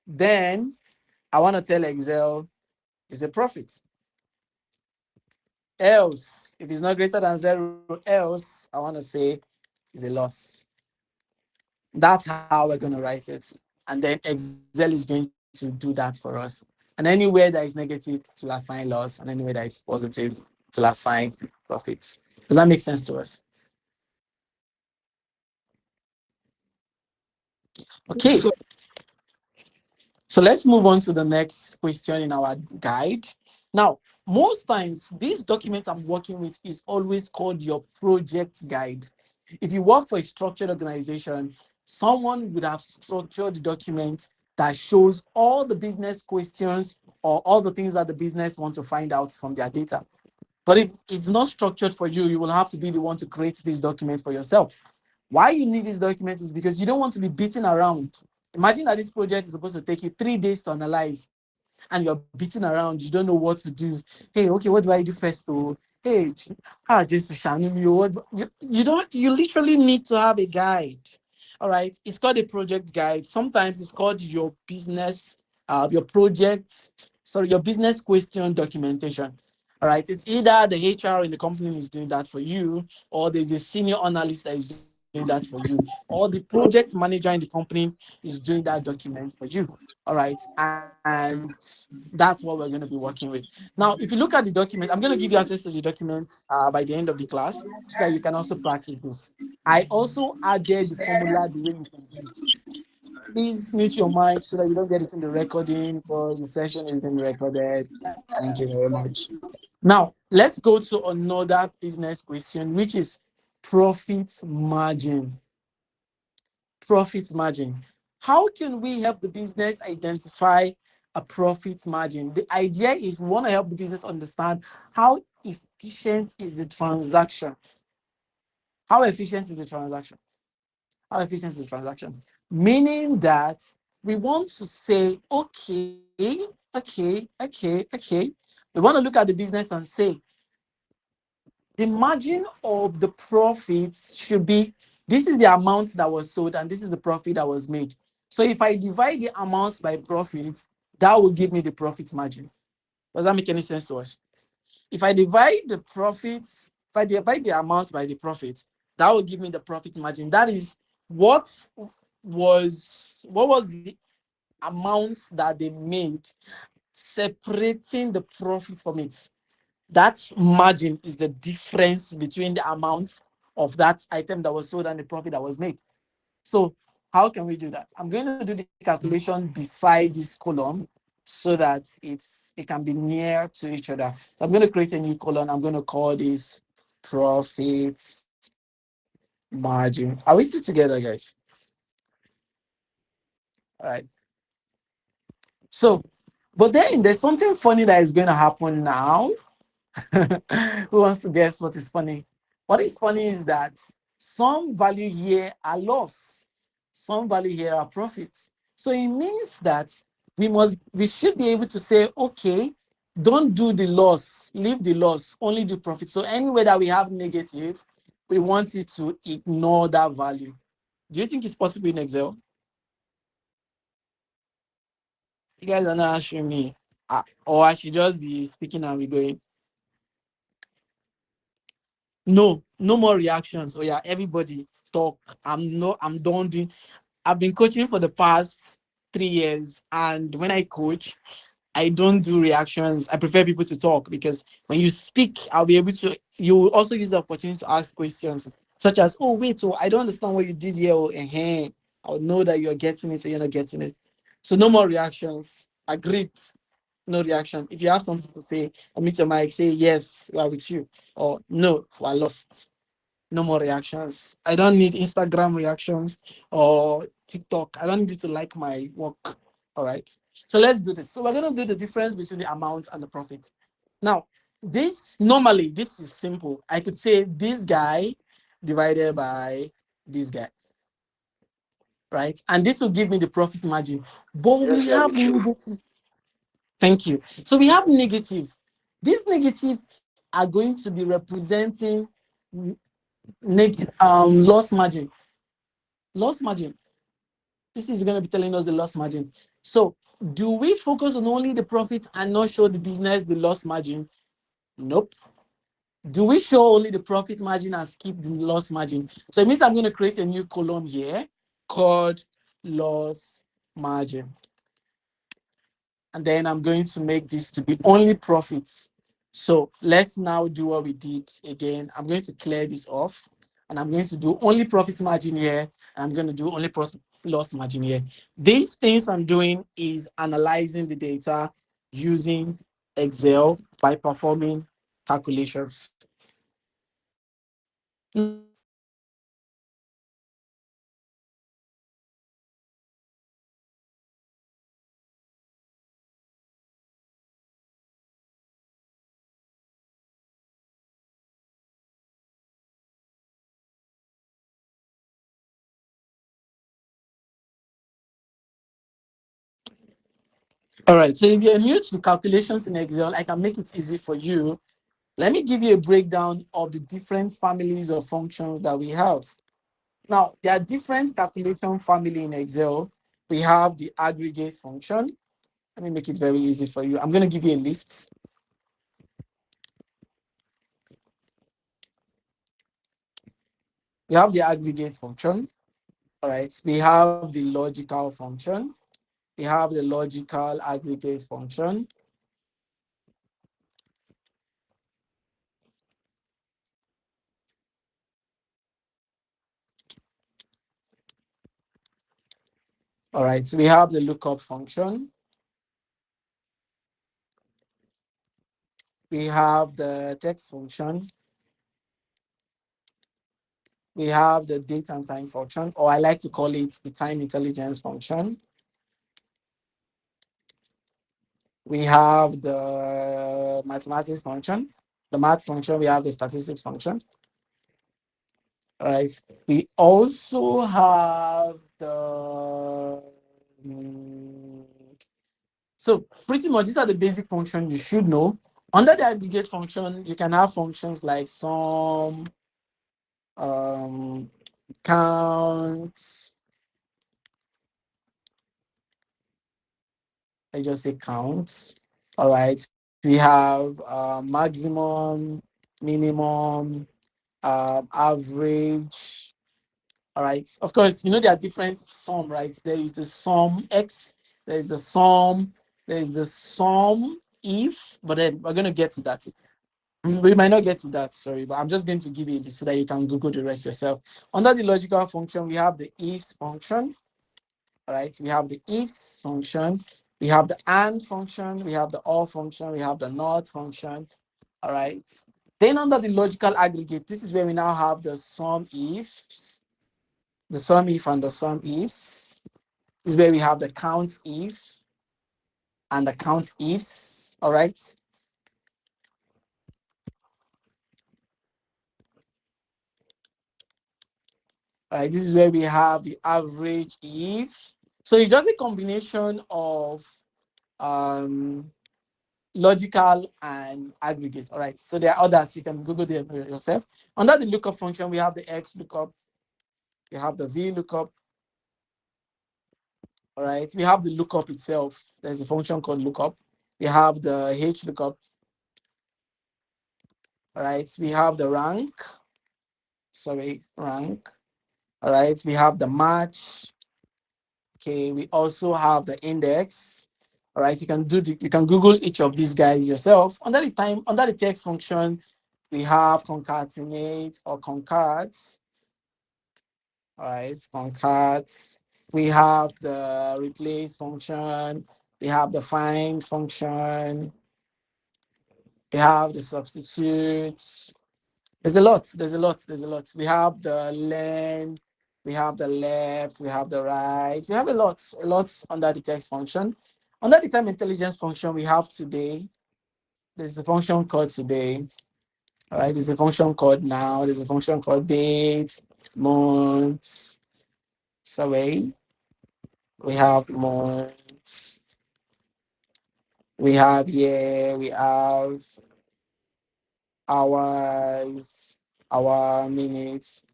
then I want to tell Excel it's a profit. Else, if it's not greater than zero, else I want to say it's a loss. That's how we're going to write it. And then Excel is going to do that for us. And anywhere that is negative, it will assign loss. And anywhere that is positive, it will assign profits. Does that make sense to us? Okay. So, So let's move on to the next question in our guide. Now, most times, this document I'm working with is always called your project guide. If you work for a structured organization, someone would have structured the document that shows all the business questions or all the things that the business want to find out from their data. But if it's not structured for you, you will have to be the one to create this document for yourself. Why you need this document is because you don't want to be beating around. Imagine that this project is supposed to take you 3 days to analyze and you're beating around, you don't know what to do. Hey, okay, what do I do first? Oh, hey, just shine me. You don't, you literally need to have a guide. All right. It's called a project guide. Sometimes it's called your business, your project, sorry, your business question documentation. All right. It's either the HR in the company is doing that for you, or there's a senior analyst that is doing that for you, or the project manager in the company is doing that document for you. All right. And that's what we're going to be working with. Now, if you look at the document, I'm going to give you access to the documents by the end of the class so that you can also practice this. I also added the formula the way you can do it. Please mute your mic so that you don't get it in the recording because the session is being recorded. Thank you very much. Now, let's go to another business question, which is profit margin. Profit margin. How can we help the business identify a profit margin? The idea is we want to help the business understand how efficient is the transaction. How efficient is the transaction? How efficient is the transaction? Meaning that we want to say, okay. We want to look at the business and say, the margin of the profits should be, this is the amount that was sold and this is the profit that was made. So if I divide the amounts by profit, that will give me the profit margin. Does that make any sense to us? If I divide the profits, if I divide the amount by the profit, that will give me the profit margin. That is what was the amount that they made, separating the profit from it. That margin is the difference between the amount of that item that was sold and the profit that was made. So how can we do that? I'm going to do the calculation beside this column so that it can be near to each other. So I'm going to create a new column. I'm going to call this profit margin. Are we still together, guys? All right. So, but then there's something funny that is going to happen now. Who wants to guess what is funny? What is funny is that some value here are loss, some value here are profits. So it means that we should be able to say, okay, don't do the loss, leave the loss, only do profit. So anywhere that we have negative, we want it to ignore that value. Do you think it's possible in Excel? You guys are not answering me. Or I should just be speaking and be going. No, no more reactions. Oh yeah, everybody talk. I'm done doing. I've been coaching for the past 3 years, and when I coach, I don't do reactions. I prefer people to talk because when you speak, I'll be able to. You will also use the opportunity to ask questions such as, "Oh wait, oh I don't understand what you did here." Oh, I'll know that you're getting it or you're not getting it. So no more reactions. Agreed. No reaction. If you have something to say, unmute your mic, say yes, we are with you, or no, we are lost. No more reactions. I don't need Instagram reactions or TikTok. I don't need you to like my work. All right. So let's do this. So we're going to do the difference between the amount and the profit. Now, this is simple. I could say this guy divided by this guy, right? And this will give me the profit margin. But we have negative. Thank you. So we have negative. These negative are going to be representing loss margin. Loss margin. This is going to be telling us the loss margin. So do we focus on only the profit and not show the business the loss margin? Nope. Do we show only the profit margin and skip the loss margin? So it means I'm going to create a new column here called loss margin. And then I'm going to make this to be only profits. So let's now do what we did again. I'm going to clear this off and I'm going to do only profit margin here. And I'm going to do only loss margin here. These things I'm doing is analyzing the data using Excel by performing calculations. All right, so if you're new to calculations in Excel, I can make it easy for you. Let me give you a breakdown of the different families of functions that we have. Now, there are different calculation family in Excel. We have the aggregate function. Let me make it very easy for you. I'm going to give you a list. We have the aggregate function. All right. We have the logical function. We have the logical aggregate function. All right. So we have the lookup function. We have the text function. We have the date and time function, or I like to call it the time intelligence function. We have the mathematics function. The math function, we have the statistics function. All right. We also have the mm, so pretty much these are the basic functions you should know. Under the aggregate function, you can have functions like sum, um, count. I just say count. All right. We have maximum, minimum, average. All right. Of course, there are different sum, right? There is the sum x, there is the sum, there is the sum if, but then we're going to get to that. We might not get to that, sorry, but I'm just going to give you this so that you can Google the rest yourself. Under the logical function, we have the if function. All right. We have the ifs function, we have the and function, we have the or function, we have the not function. All right. Then under the logical aggregate, this is where we now have the sum ifs, the sum if and the sum ifs. This is where we have the count if and the count ifs. All right. All right. This is where we have the average if. So it's just a combination of um logical and aggregate. All right. So there are others. You can Google them yourself. Under the lookup function, we have the X lookup, we have the V lookup. All right. We have the lookup itself. There's a function called lookup. We have the H lookup. All right. We have the rank. Sorry, rank. All right. We have the match. Okay. We also have the index. All right. You can Google each of these guys yourself. Under the text function, we have concatenate or concat. All right, concat. We have the replace function. We have the find function. We have the substitutes. There's a lot. There's a lot. There's a lot. We have the len. We have the left. We have the right. We have a lot. A lot under the text function. Under the time intelligence function, we have today. There's a function called today. All right. There's a function called now. There's a function called date, month. Sorry. We have months. We have year. We have hours, hour, minutes,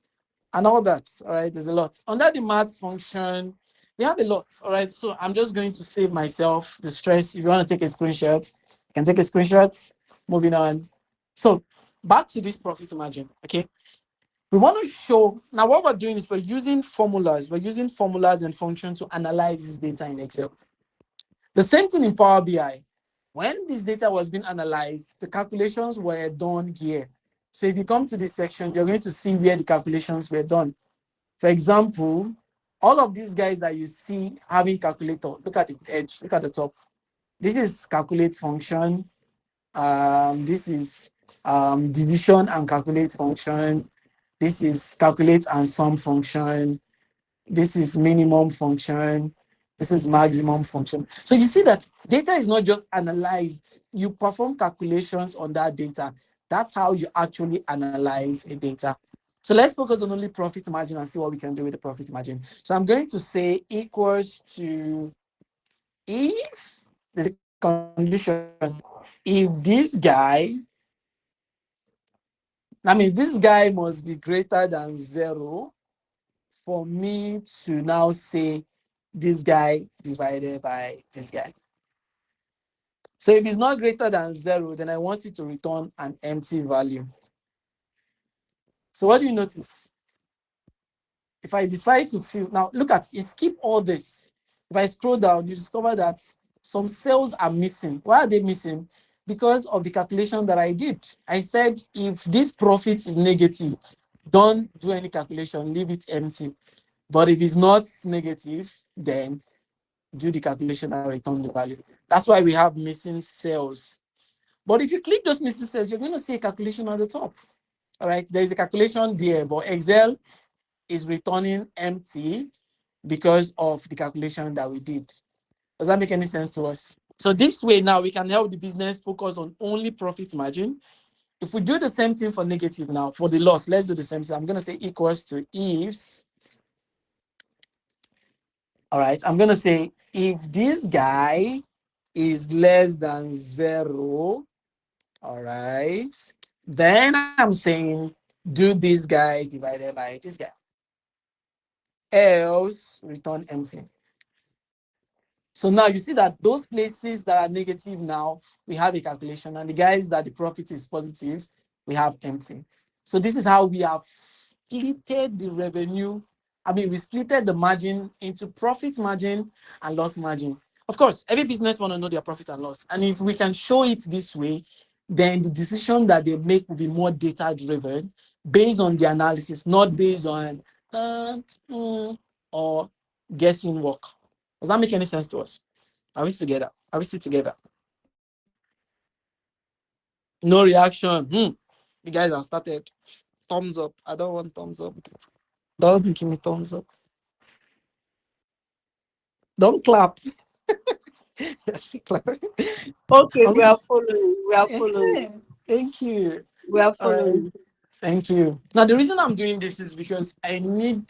and all that. All right, there's a lot. Under the math function, we have a lot. All right, so I'm just going to save myself the stress. If you want to take a screenshot, you can take a screenshot. Moving on. So back to this profit margin. Okay, we want to show now what we're doing is we're using formulas. We're using formulas and functions to analyze this data in Excel. The same thing in Power BI. When this data was being analyzed, the calculations were done here. So if you come to this section, you're going to see where the calculations were done. For example, all of these guys that you see having calculator, look at the edge, look at the top. This is calculate function. This is division and calculate function. This is calculate and sum function. This is minimum function. This is maximum function. So you see that data is not just analyzed. You perform calculations on that data. That's how you actually analyze a data. So let's focus on only profit margin and see what we can do with the profit margin. So I'm going to say equals to if there's a condition, if this guy, that means this guy must be greater than 0 for me to now say this guy divided by this guy. So if it's not greater than 0, then I want it to return an empty value. So what do you notice? If I decide to fill, now look at, you skip all this. If I scroll down, you discover that some cells are missing. Why are they missing? Because of the calculation that I did. I said, if this profit is negative, don't do any calculation, leave it empty. But if it's not negative, then do the calculation and return the value. That's why we have missing cells. But if you click those missing cells, you're going to see a calculation at the top. All right, there is a calculation there, but Excel is returning empty because of the calculation that we did. Does that make any sense to us? So this way now we can help the business focus on only profit margin If we do the same thing for negative now, for the loss, let's do the same. So I'm going to say equals to ifs. All right. I'm going to say if this guy is less than 0, all right, then I'm saying do this guy divided by this guy. Else return empty. So now you see that those places that are negative now, we have a calculation, and the guys that the profit is positive, we have empty. So this is how we have splitted the revenue. I mean, we splitted the margin into profit margin and loss margin. Of course, every business want to know their profit and loss. And if we can show it this way, then the decision that they make will be more data driven based on the analysis, not based on or guessing work. Does that make any sense to us? Are we together? Are we still together? No reaction. You guys have started. Thumbs up. I don't want thumbs up. Don't give me thumbs up. Don't clap. Yes, clap. Okay, Are we we- are following. We are following. Thank you. We are All right. following. Thank you. Now, the reason I'm doing this is because I know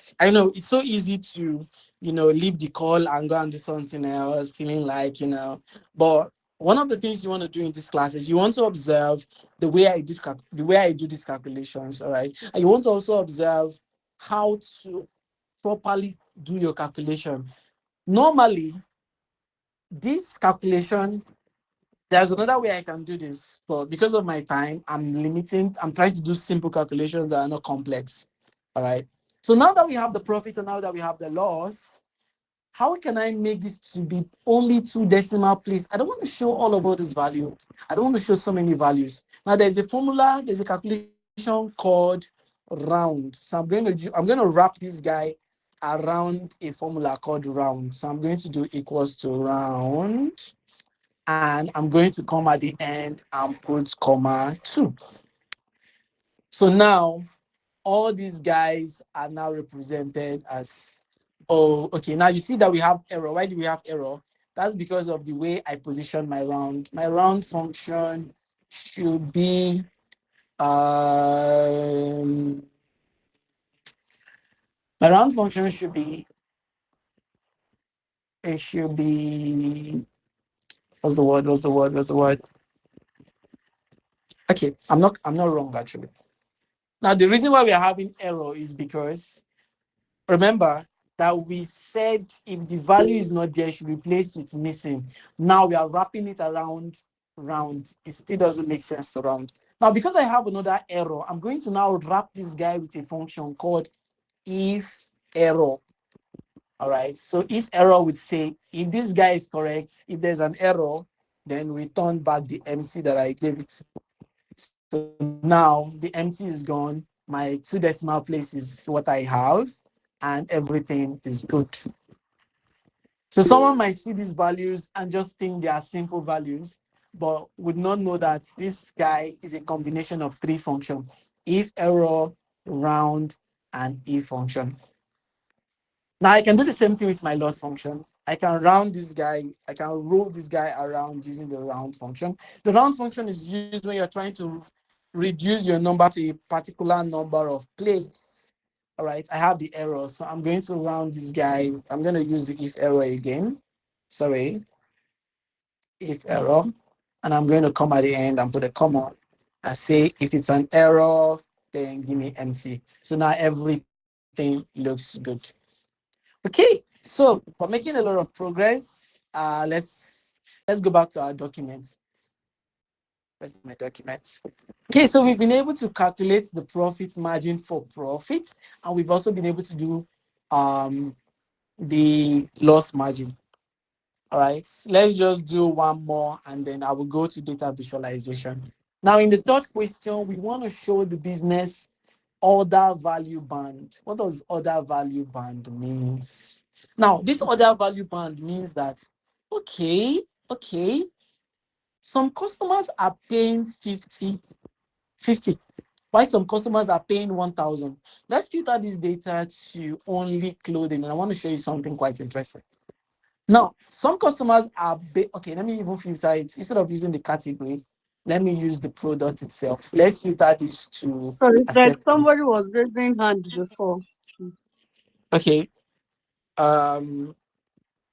it's so easy to, leave the call and go and do something else, feeling like, but one of the things you want to do in this class is you want to observe the way I do these calculations, all right? And you want to also observe how to properly do your calculation. Normally, this calculation there's another way I can do this, but because of my time, I'm trying to do simple calculations that are not complex. All right. So now that we have the profit and now that we have the loss, how can I make this to be only two decimal places? I don't want to show all of these values. I don't want to show so many values. Now there's a calculation called round. So I'm going to wrap this guy around a formula called round. So I'm going to do equals to round, and I'm going to come at the end and put comma 2. So now all these guys are now represented as, oh, okay. Now you see that we have error. Why do we have error? That's because of the way I position my round. My round function should be, my round function should be, it should be, what's the word? Okay, I'm not wrong actually. Now, the reason why we are having error is because, remember that we said if the value is not there, it should be placed with missing. Now we are wrapping it around round. It still doesn't make sense to round. Now, because I have another error, I'm going to now wrap this guy with a function called if error. All right. So if error would say, if this guy is correct, if there's an error, then return back the empty that I gave it. So now the empty is gone. My two decimal place is what I have, and everything is good. So someone might see these values and just think they are simple values, but would not know that this guy is a combination of three functions: if error, round, and if function. Now I can do the same thing with my loss function. I can roll this guy around using the round function. The round function is used when you're trying to reduce your number to a particular number of places. All right, I have the error, so I'm going to round this guy. I'm going to use the if error again. Sorry, if error. And I'm going to come at the end and put a comma and say if it's an error, then give me empty. So now everything looks good. Okay, so we're making a lot of progress. Let's go back to our document. Where's my document? Okay, so we've been able to calculate the profit margin for profit, and we've also been able to do the loss margin. All right, let's just do one more, and then I will go to data visualization. Now, in the third question, we want to show the business order value band. What does order value band means? Now, this order value band means that, okay, some customers are paying 50, while some customers are paying 1,000. Let's filter this data to only clothing, and I want to show you something quite interesting. Now, some customers are, okay, let me even filter it. Instead of using the category, Let me use the product itself. Let's filter this to So it's like accessories. somebody was raising hand before. Okay. Um,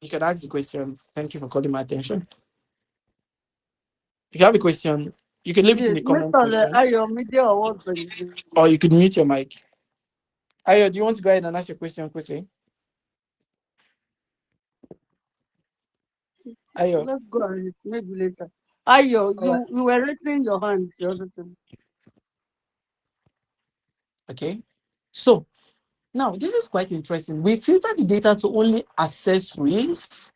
you can ask the question. Thank you for calling my attention. If you have a question, you can leave it in Yes, the comment Mr. section, Ayo, media or what organization? or you could mute your mic. Ayo, do you want to go ahead and ask your question quickly? Ayo. Let's go on it maybe later. Ayo, All right. you were raising your hand the other time. Okay. So now this is quite interesting. We filter the data to only accessories,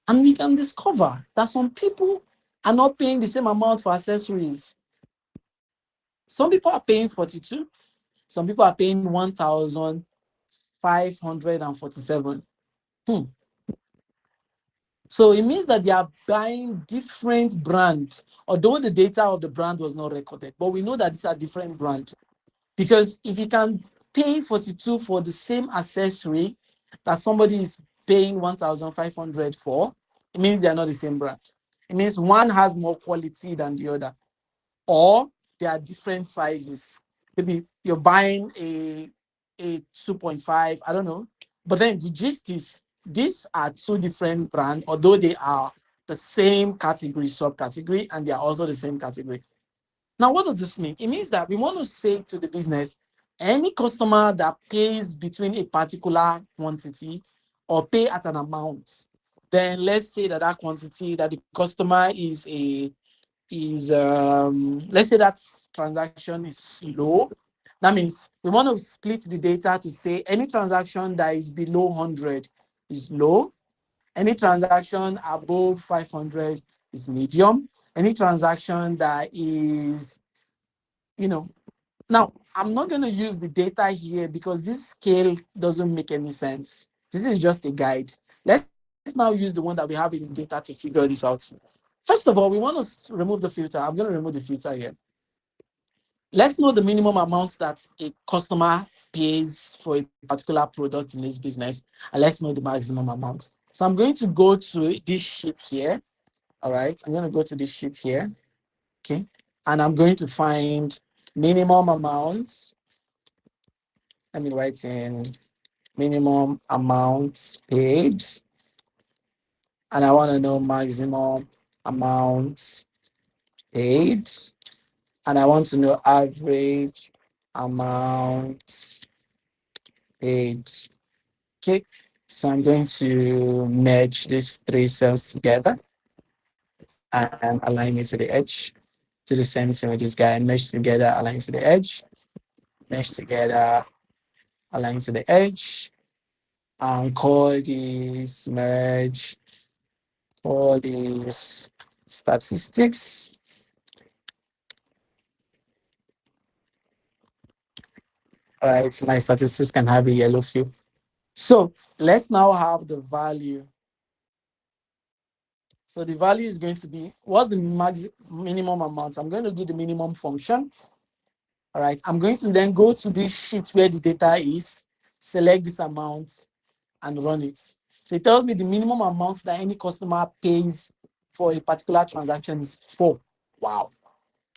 and we can discover that some people are not paying the same amount for accessories. Some people are paying 42, some people are paying 1,547. Hmm. So it means that they are buying different brand, although the data of the brand was not recorded. But we know that these are different brand. Because if you can pay 42 for the same accessory that somebody is paying 1,500 for, it means they are not the same brand. It means one has more quality than the other, or they are different sizes. Maybe you're buying a 2.5, I don't know. But then the gist is these are two different brands, although they are the same category, subcategory, and they are also the same category. Now, what does this mean? It means that we want to say to the business, any customer that pays between a particular quantity or pay at an amount, then let's say that that quantity that the customer let's say that transaction is low. That means we want to split the data to say any transaction that is below 100 is low, any transaction above 500 is medium, any transaction that is, you know, now I'm not going to use the data here because this scale doesn't make any sense. This is just a guide. Let's now use the one that we have in data to figure this out. First of all, we want to remove the filter. I'm going to remove the filter here. Let's know the minimum amount that a customer pays for a particular product in this business, and let's know the maximum amount. So I'm going to go to this sheet here. All right, I'm going to go to this sheet here. Okay, and I'm going to find minimum amount. Let me write in minimum amount paid, and I want to know maximum amount paid, and I want to know average amount paid. Okay, so I'm going to merge these three cells together and align it to the edge. Do the same thing with this guy. Mesh together, align to the edge. Mesh together, align to the edge. And call this merge. Call this statistics. All right, my statistics can have a yellow field. So let's now have the value. So the value is going to be, what's the minimum amount? I'm going to do the minimum function. All right, I'm going to then go to this sheet where the data is, select this amount and run it. So it tells me the minimum amount that any customer pays for a particular transaction is 4. Wow.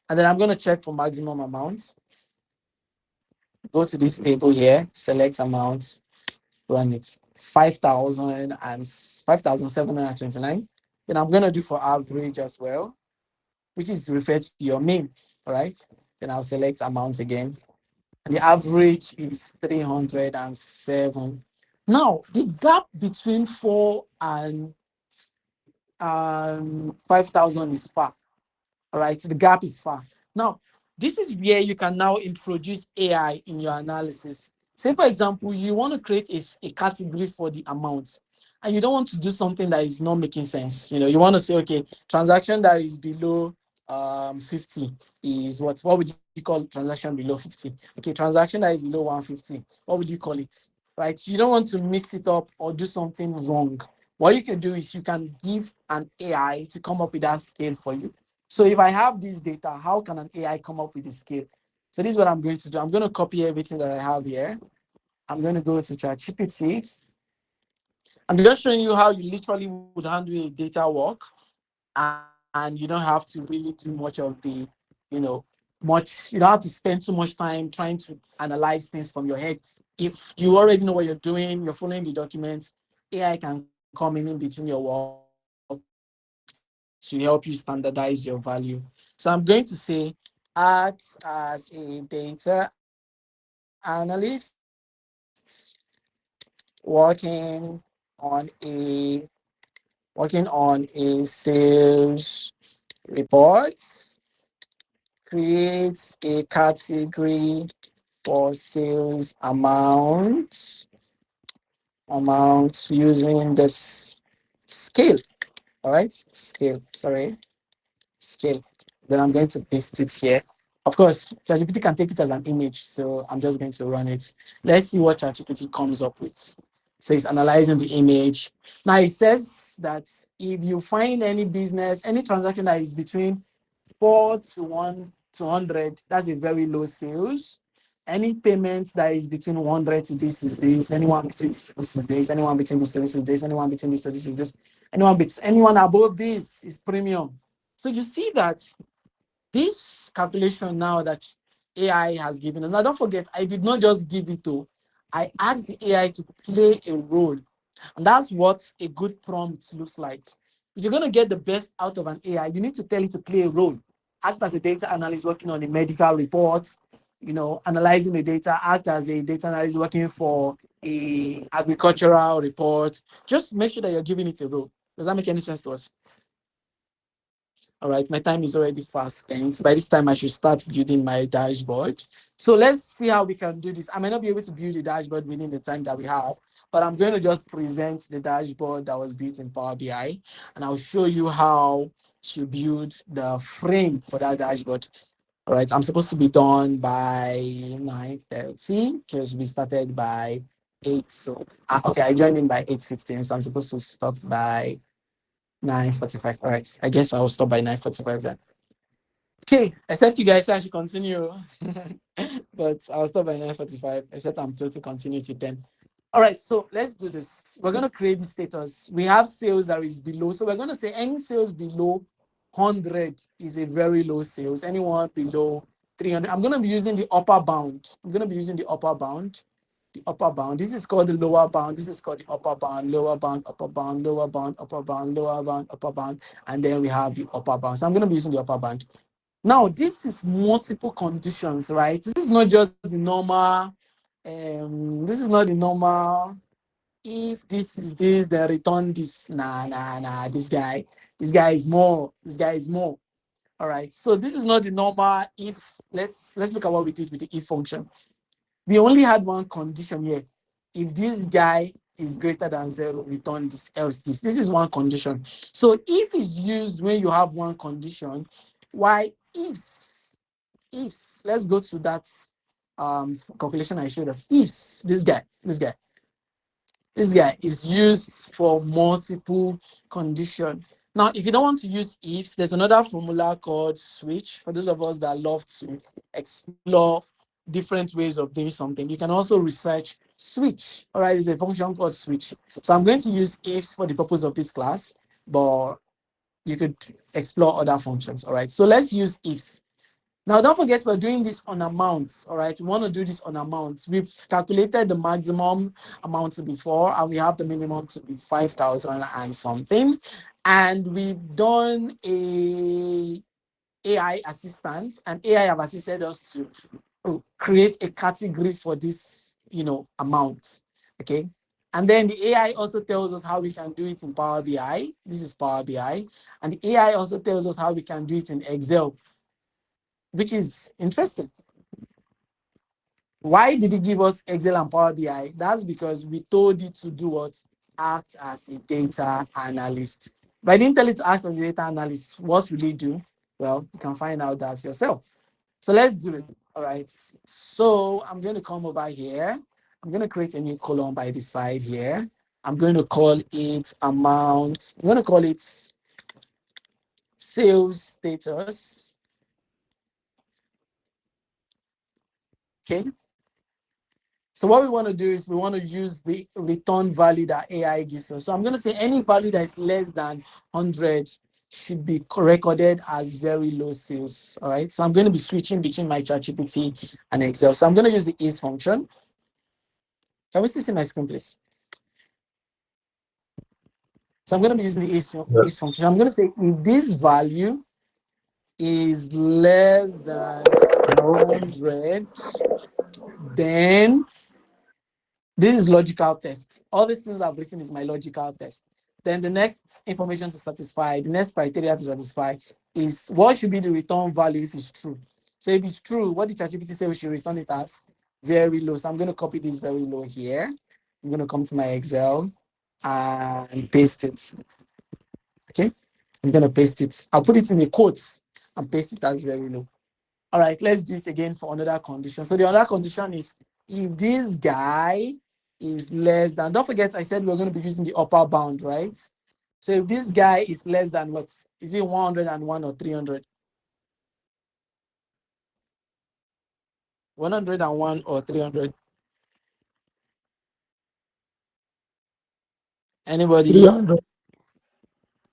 And then I'm going to check for maximum amount. Go to this table here, select amount, run it. 5,000 and 5,729. Then I'm going to do for average as well, which is referred to your mean. All right. Then I'll select amount again. And the average is 307. Now, the gap between 4 and 5,000 is far. All right, the gap is far. Now, this is where you can now introduce AI in your analysis. Say, for example, you want to create a category for the amount, and you don't want to do something that is not making sense. You want to say, okay, transaction that is below 50 is what would you call transaction below 50? Okay, transaction that is below 150, what would you call it? Right? You don't want to mix it up or do something wrong. What you can do is you can give an AI to come up with that scale for you. So if I have this data, how can an AI come up with a scale? So this is what I'm going to do. I'm going to copy everything that I have here. I'm going to go to ChatGPT. I'm just showing you how you literally would handle a data work. And and you don't have to really do much of the, you know, much. You don't have to spend too much time trying to analyze things from your head. If you already know what you're doing, you're following the documents, AI can come in between your work to help you standardize your value. So I'm going to say act as a data analyst working on a sales report, creates a category for sales amounts using this scale. All right, scale. Sorry, scale. Then I'm going to paste it here. Of course, ChatGPT can take it as an image, so I'm just going to run it. Let's see what ChatGPT comes up with. So it's analyzing the image. Now it says that if you find any business, any transaction that is between 4 to 1 to 100, that's a very low sales. Any payment that is between 100 to this is this, anyone between this to this is this, anyone between this to this is this, anyone between this to this is this, anyone above this is premium. So you see that this calculation now that AI has given us. Now, don't forget, I did not just give it to, I asked the AI to play a role. And that's what a good prompt looks like. If you're going to get the best out of an AI, you need to tell it to play a role. Act as a data analyst working on a medical report, analyzing the data, act as a data analyst working for a agricultural report. Just make sure that you're giving it a role. Does that make any sense to us? All right, my time is already fast spent. By this time, I should start building my dashboard. So let's see how we can do this. I may not be able to build the dashboard within the time that we have, but I'm going to just present the dashboard that was built in Power BI, and I'll show you how to build the frame for that dashboard. All right, I'm supposed to be done by 9:30 because we started by 8. So, okay, I joined in by 8:15, so I'm supposed to stop by 9:45. All right. I guess I'll stop by 9:45 then. Okay. Except you guys say I should continue. But I'll stop by 9:45, except I'm told to continue to 10. All right. So let's do this. We're going to create the status. We have sales that is below. So we're going to say any sales below 100 is a very low sales. Anyone below 300. I'm going to be using the upper bound. The upper bound. This is called the lower bound. This is called the upper bound, lower bound, upper bound, lower bound, upper bound, lower bound, upper bound, and then we have the upper bound. So I'm going to be using the upper bound. Now, this is multiple conditions, right? This is not just the normal. This is not the normal. If this is this, then return this. Nah. This guy is more. This guy is more. All right. So this is not the normal. If let's look at what we did with the if function. We only had one condition here. If this guy is greater than 0, return this, else this. This is one condition. So if is used when you have one condition, why ifs, let's go to that calculation I showed us. Ifs, this guy is used for multiple condition. Now, if you don't want to use ifs, there's another formula called switch. For those of us that love to explore different ways of doing something, you can also research switch. All right, it's a function called switch. So I'm going to use ifs for the purpose of this class, but you could explore other functions. All right, so let's use ifs. Now, don't forget we're doing this on amounts, all right? We want to do this on amounts. We've calculated the maximum amount before, and we have the minimum to be 5,000 and something. And we've done a AI assistant, and AI have assisted us to create a category for this, amount, okay? And then the AI also tells us how we can do it in Power BI. This is Power BI. And the AI also tells us how we can do it in Excel, which is interesting. Why did it give us Excel and Power BI? That's because we told it to do what? Act as a data analyst. But I didn't tell it to act as a data analyst. What will it do? Well, you can find out that yourself. So let's do it. All right. So I'm going to come over here. I'm going to create a new column by the side here. I'm going to call it amount. I'm going to call it sales status. Okay. So what we want to do is we want to use the return value that AI gives us. So I'm going to say any value that is less than 100 should be recorded as very low sales. All right. So I'm going to be switching between my ChatGPT and Excel. So I'm going to use the is function. Can we see my screen, please? So I'm going to be using the is function. I'm going to say if this value is less than 100, then this is logical test. All these things I've written is my logical test. Then the next information to satisfy, the next criteria to satisfy is what should be the return value if it's true. So if it's true, what did ChatGPT say we should return it as? Very low. So I'm going to copy this very low here. I'm going to come to my Excel and paste it. Okay. I'm going to paste it. I'll put it in the quotes and paste it as very low. All right, let's do it again for another condition. So the other condition is if this guy is less than, don't forget I said we're going to be using the upper bound, right? So if this guy is less than what? Is it 101 or 300? 101 or 300? Anybody? 300.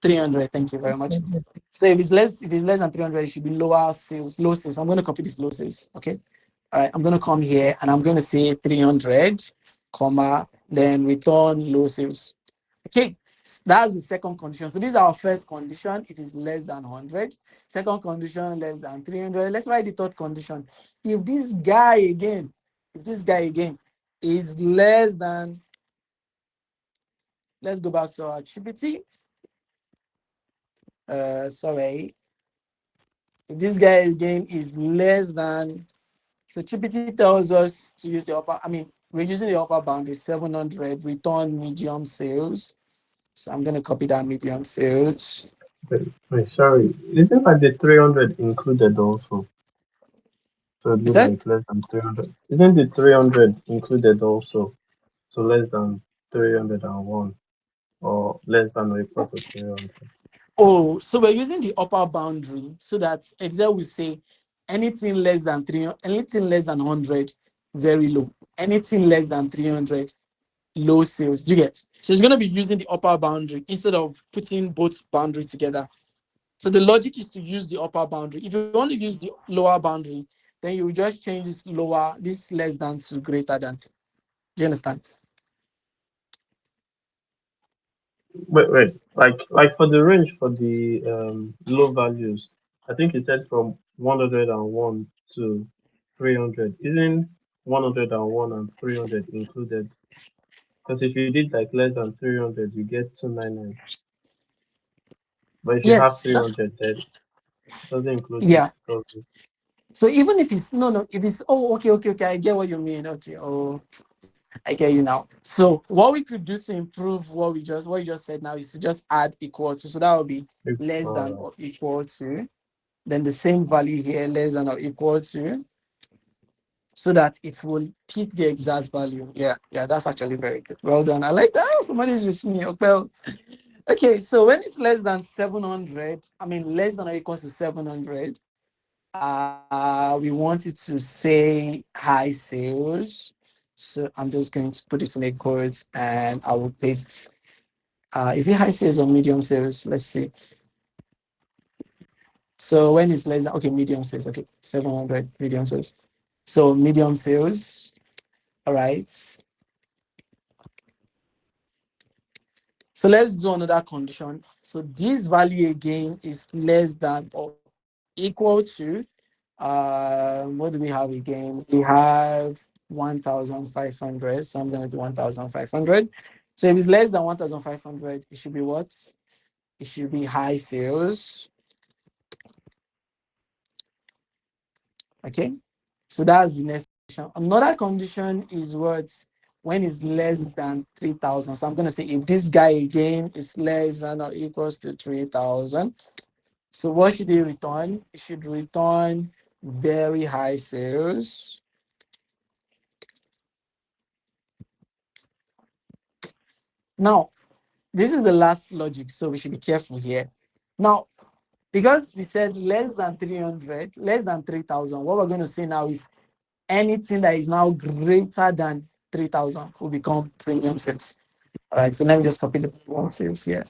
300. Thank you very much. So if it's less than 300, it should be lower sales, low sales. I'm going to copy this low sales. Okay. All right. I'm going to come here and I'm going to say 300, comma, then return low sales. Okay. That's the second condition. So this is our first condition. It is less than 100. Second condition, less than 300. Let's write the third condition. If this guy again is less than, let's go back to our GPT. Sorry. If this guy again is less than, so GPT tells us to use the upper, we're using the upper boundary, 700, return medium sales. So I'm going to copy that medium sales. Wait, sorry. Isn't like the 300 included also? So it'd be Is that? like less than 300. Isn't the 300 included also? So less than 301 or less than or equal to 300. Oh, so we're using the upper boundary so that Excel will say anything less than 300, anything less than 100, very low. Anything less than 300, low sales. Do you get? So it's going to be using the upper boundary instead of putting both boundaries together. So the logic is to use the upper boundary. If you want to use the lower boundary, then you just change this less than to greater than. Do you understand? Wait. Like for the range for the low values, I think you said from 101 to 300. Isn't 101 and 300 included? Because if you did like less than 300, you get 299. But if you have Yes. 300, then it doesn't include it. Yeah. So even if it's if it's okay, I get what you mean. Okay, I get you now. So what we could do to improve what you just said now is to just add equal to. So that would be less than or equal to. Then the same value here, less than or equal to, so that it will pick the exact value. Yeah, that's actually very good. Well done. I like that. Oh, somebody's with me. Well, okay, so when it's less than 700, less than or equal to 700, we want it to say high sales. So I'm just going to put it in a quote and I will paste. Is it high sales or medium sales? Let's see. So when it's less than, okay, medium sales. Okay, 700 medium sales. So medium sales. All right. So let's do another condition. So this value again is less than or equal to, what do we have again? We have 1,500. So I'm going to do 1,500. So if it's less than 1,500, it should be what? It should be high sales. Okay. So that's the next condition. Another condition is what? When it's less than 3,000. So I'm going to say if this guy again is less than or equals to 3,000. So what should it return? It should return very high sales. Now, this is the last logic, so we should be careful here. Now, because we said less than 300, less than 3,000, what we're going to say now is anything that is now greater than 3,000 will become premium sales. All right, so let me just copy the premium sales here.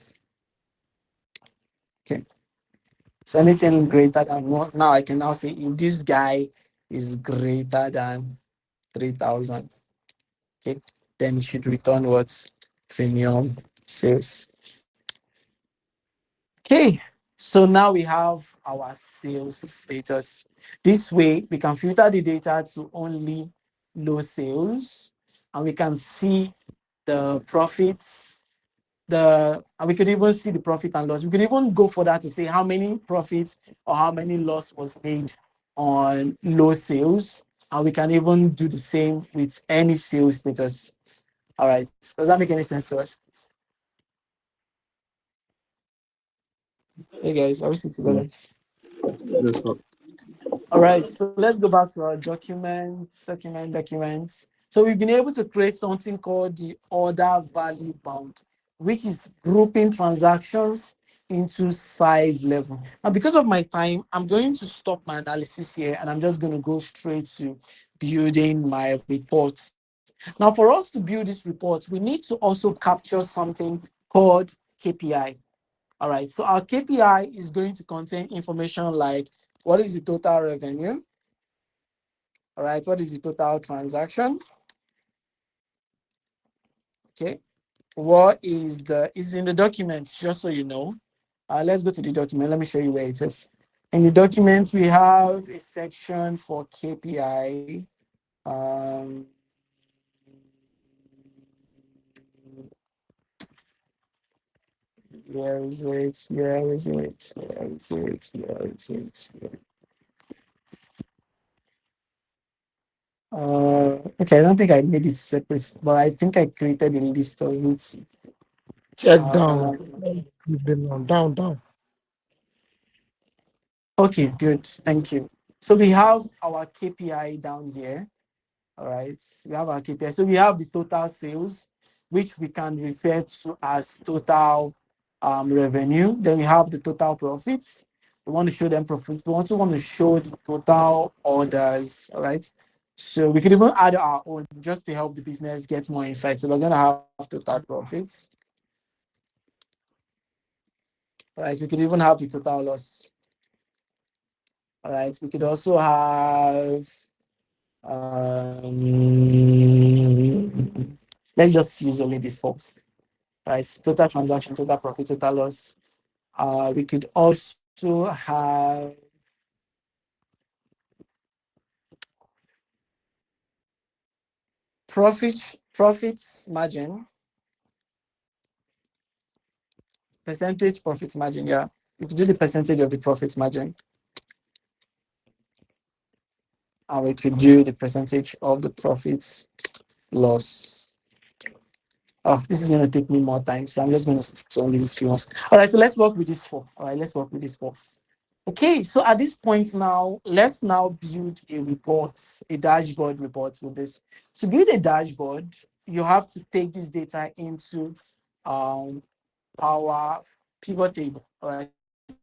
Okay, So anything greater than one, now I can now say if this guy is greater than 3,000, okay, then it should return what? Premium sales. Okay, so now we have our sales status. This way, we can filter the data to only low sales, and we can see the profits. And we could even see the profit and loss. We could even go for that to say how many profits or how many loss was made on low sales, and we can even do the same with any sales status. All right, does that make any sense to us? Hey guys, are we still Yeah. together? Yes, sir. All right, so let's go back to our documents. So we've been able to create something called the order value bound, which is grouping transactions into size level. Now, because of my time, I'm going to stop my analysis here and I'm just going to go straight to building my report. Now, for us to build this report, we need to also capture something called KPI. All right, so our KPI is going to contain information like what is the total revenue? All right, what is the total transaction? Okay, what is in the document, just so you know. Let's go to the document. Let me show you where it is. In the document, we have a section for KPI. Um, where is it? Where is it? Where is it? Where is it? Where is it? Okay, I don't think I made it separate, but I think I created a list of it. Check Uh, down. Keep them down, down. okay, good. Thank you. So we have our KPI down here. All right. We have our KPI. So we have the total sales, which we can refer to as total revenue. Then we have the total profits. We want to show them profits. We also want to show the total orders. All right. So we could even add our own just to help the business get more insight. So we're going to have total profits. All right. We could even have the total loss. All right. We could also have let's just use only this four. Right? Total transaction, total profit, total loss. We could also have profit margin, percentage profit margin. Yeah, we could do the percentage of the profit margin, and we could do the percentage of the profits loss. Oh, this is going to take me more time, so I'm just going to stick to only these few ones. All right, so let's work with this four. All right, let's work with this four. Okay, so at this point now, let's now build a report, a dashboard report with this. To build a dashboard, you have to take this data into our pivot table. All right,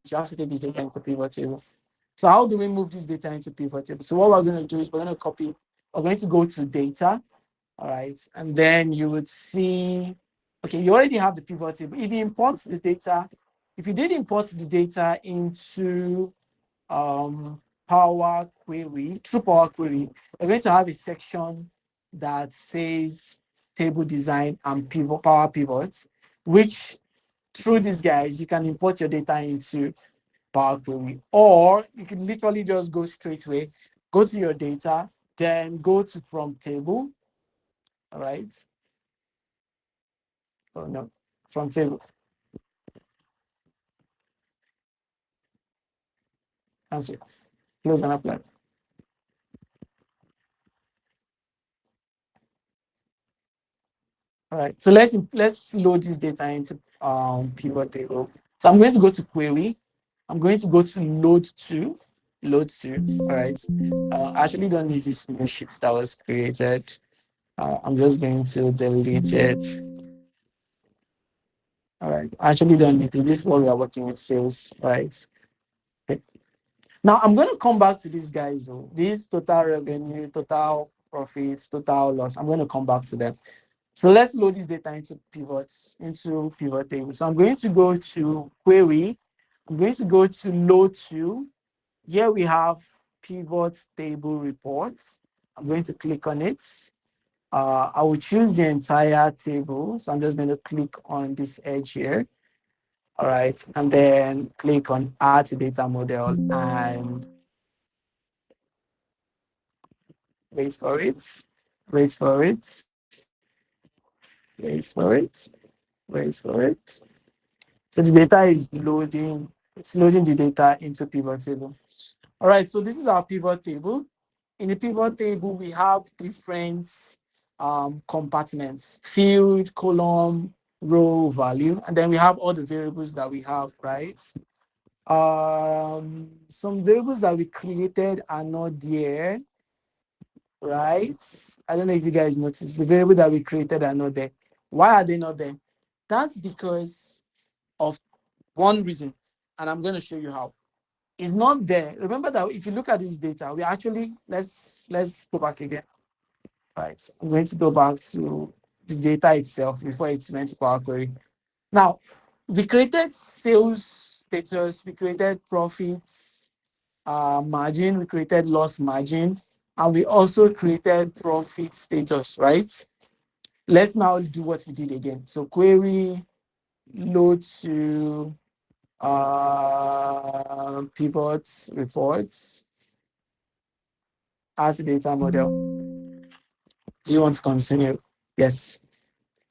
you have to take this data into pivot table. So how do we move this data into pivot table? So what we're going to do is we're going to go to data, all right, and then you would see, okay, you already have the pivot table. If you import the data, if you did import the data into Power Query, through Power Query, we're going to have a section that says table design and pivot, Power Pivots, which through these guys, you can import your data into Power Query, or you can literally just go straight away, go to your data, then go to from table, all right? Oh no, from table, cancel, close and apply. All right, so let's load this data into pivot table. So I'm going to go to query. I'm going to go to load to. All right. I actually don't need this new sheet that was created. I'm just going to delete it. All right. I actually don't need it. This is what we are working with sales. All right. Okay. Now I'm going to come back to these guys. This total revenue, total profits, total loss. I'm going to come back to them. So let's load this data into pivot table. So I'm going to go to query. I'm going to go to load to. Here we have pivot table reports. I'm going to click on it. I will choose the entire table. So I'm just going to click on this edge here. All right. And then click on add to data model and wait for it. Wait for it. Wait for it. Wait for it. So the data is loading. It's loading the data into pivot table. All right. So this is our pivot table. In the pivot table, we have different compartments: field, column, row, value, and then we have all the variables that we have, right? Some variables that we created are not there, right? I don't know if you guys noticed the variable that we created are not there. Why are they not there? That's because of one reason, and I'm going to show you how. It's not there. Remember that if you look at this data, we actually let's go back again. Right. I'm going to go back to the data itself before it went to Power Query. Now, we created sales status, we created profits margin, we created loss margin, and we also created profit status, right? Let's now do what we did again. So query, load to pivot reports, as data model. Do you want to continue? Yes.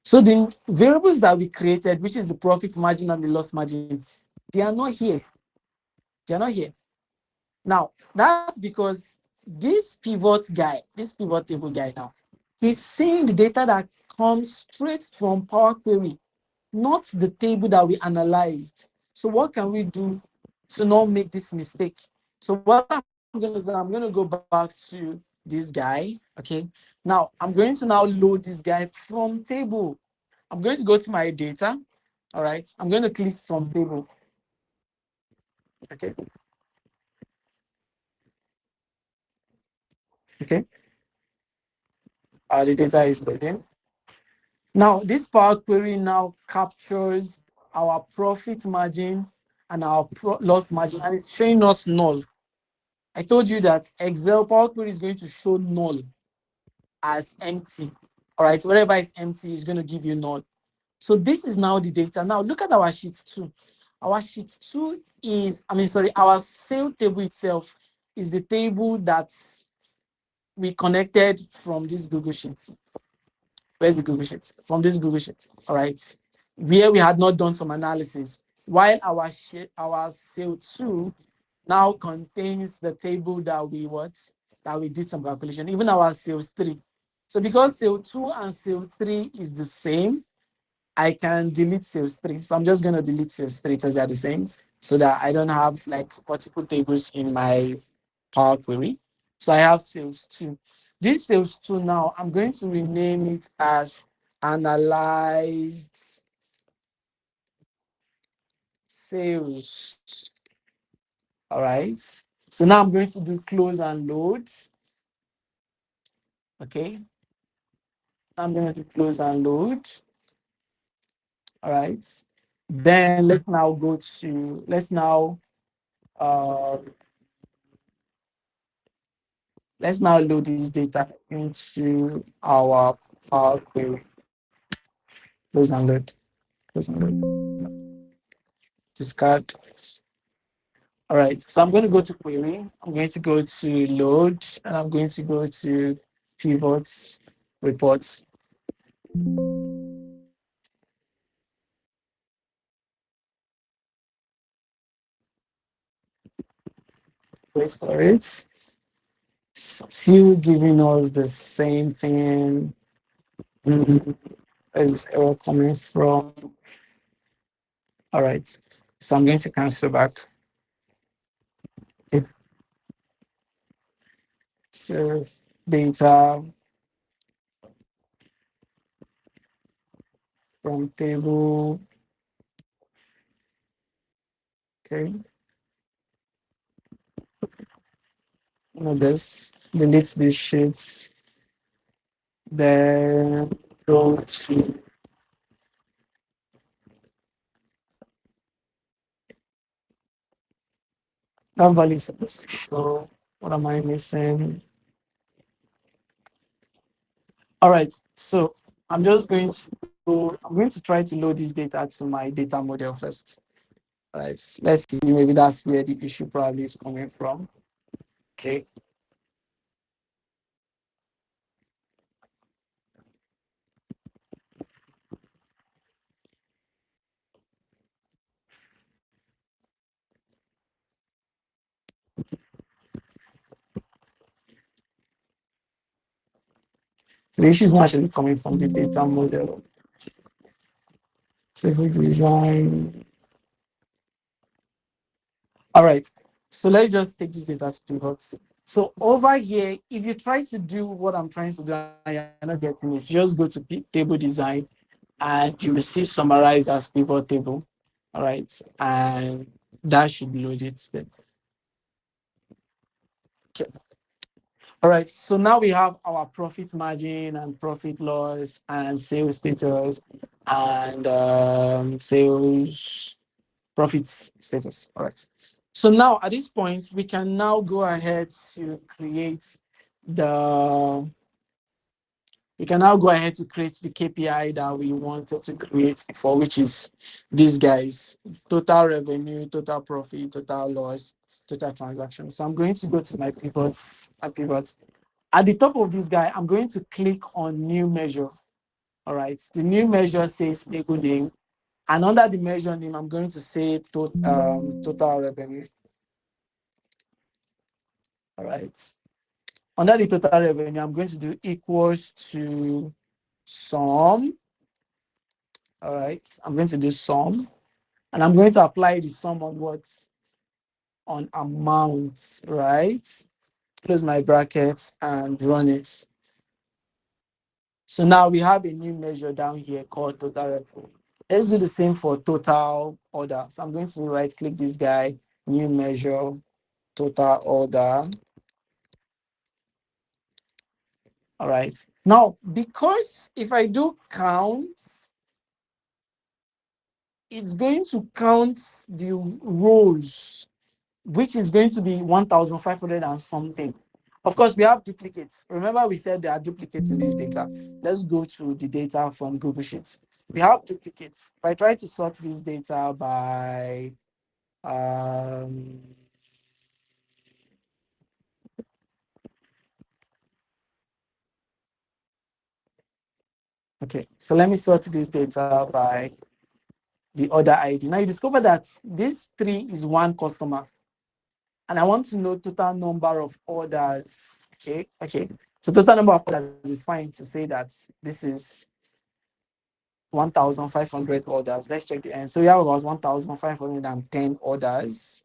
So the variables that we created, which is the profit margin and the loss margin, they are not here. They are not here. Now, that's because this pivot guy, this pivot table guy now, he's seeing the data that comes straight from Power Query, not the table that we analyzed. So what can we do to not make this mistake? So what I'm going to do, I'm going to go back to this guy, okay? Now, I'm going to now load this guy from table. I'm going to go to my data, all right? I'm going to click from table, okay? Okay, the data is loading. Now, this Power Query now captures our profit margin and our loss margin, and it's showing us null. I told you that Excel Power Query is going to show null as empty. All right, wherever it's empty, it's going to give you null. So this is now the data. Now look at our sheet 2. Our sheet 2 is, our sale table itself is the table that we connected from this Google Sheet. Where's the Google Sheet? From this Google Sheet, all right? Where we had not done some analysis. While our sale 2 now contains the table that we did some calculation, even our sales 3. So because sale 2 and sale 3 is the same, I can delete sales 3. So I'm just going to delete sales 3 because they're the same, so that I don't have like multiple tables in my Power Query. So I have sales 2. This sales 2 now, I'm going to rename it as analyzed sales. All right. So now I'm going to do close and load. Okay. I'm going to do close and load. All right. Then uh, let's now load this data into our Power Query. Close and load. Close and load. Discard. All right. So I'm going to go to query. I'm going to go to load, and I'm going to go to pivot reports. Wait for it. Still giving us the same thing. Is error coming from? All right. So I'm going to cancel back. Okay. Serve data from table. Okay. This delete these sheets. Then go to That value is supposed to show. What am I missing? All right. So I'm going to try to load this data to my data model first. All right. Let's see. Maybe that's where the issue probably is coming from. Okay. So the issue is not actually coming from the data model. Table design. All right. So let's just take this data to pivot. So over here, if you try to do what I'm trying to do and you're not getting it, just go to table design and you will see summarized as pivot table. All right. And that should load it then. Okay. All right. So now we have our profit margin and profit loss and sales status and sales profit status. All right. So now at this point, we can now go ahead to create the we can now go ahead to create the KPI that we wanted to create before, which is these guys: total revenue, total profit, total loss, total transaction. So I'm going to go to my pivots. My pivot. At the top of this guy, I'm going to click on new measure. All right. The new measure says table name. And under the measure name, I'm going to say total revenue. All right. Under the total revenue, I'm going to do equals to sum. All right. I'm going to do sum. And I'm going to apply the sum on what? On amount, right? Close my brackets and run it. So now we have a new measure down here called total revenue. Let's do the same for total order. So I'm going to right click this guy, new measure, total order. All right. Now, because if I do count, it's going to count the rows, which is going to be 1,500 and something. Of course, we have duplicates. Remember, we said there are duplicates in this data. Let's go to the data from Google Sheets. We have duplicates. If I try to sort this data by um, okay, so let me sort this data by the order ID. Now you discover that this 3 is one customer, and I want to know total number of orders. Okay. So total number of orders is fine to say that this is 1,500 orders. Let's check the end. So we have about 1,510 orders.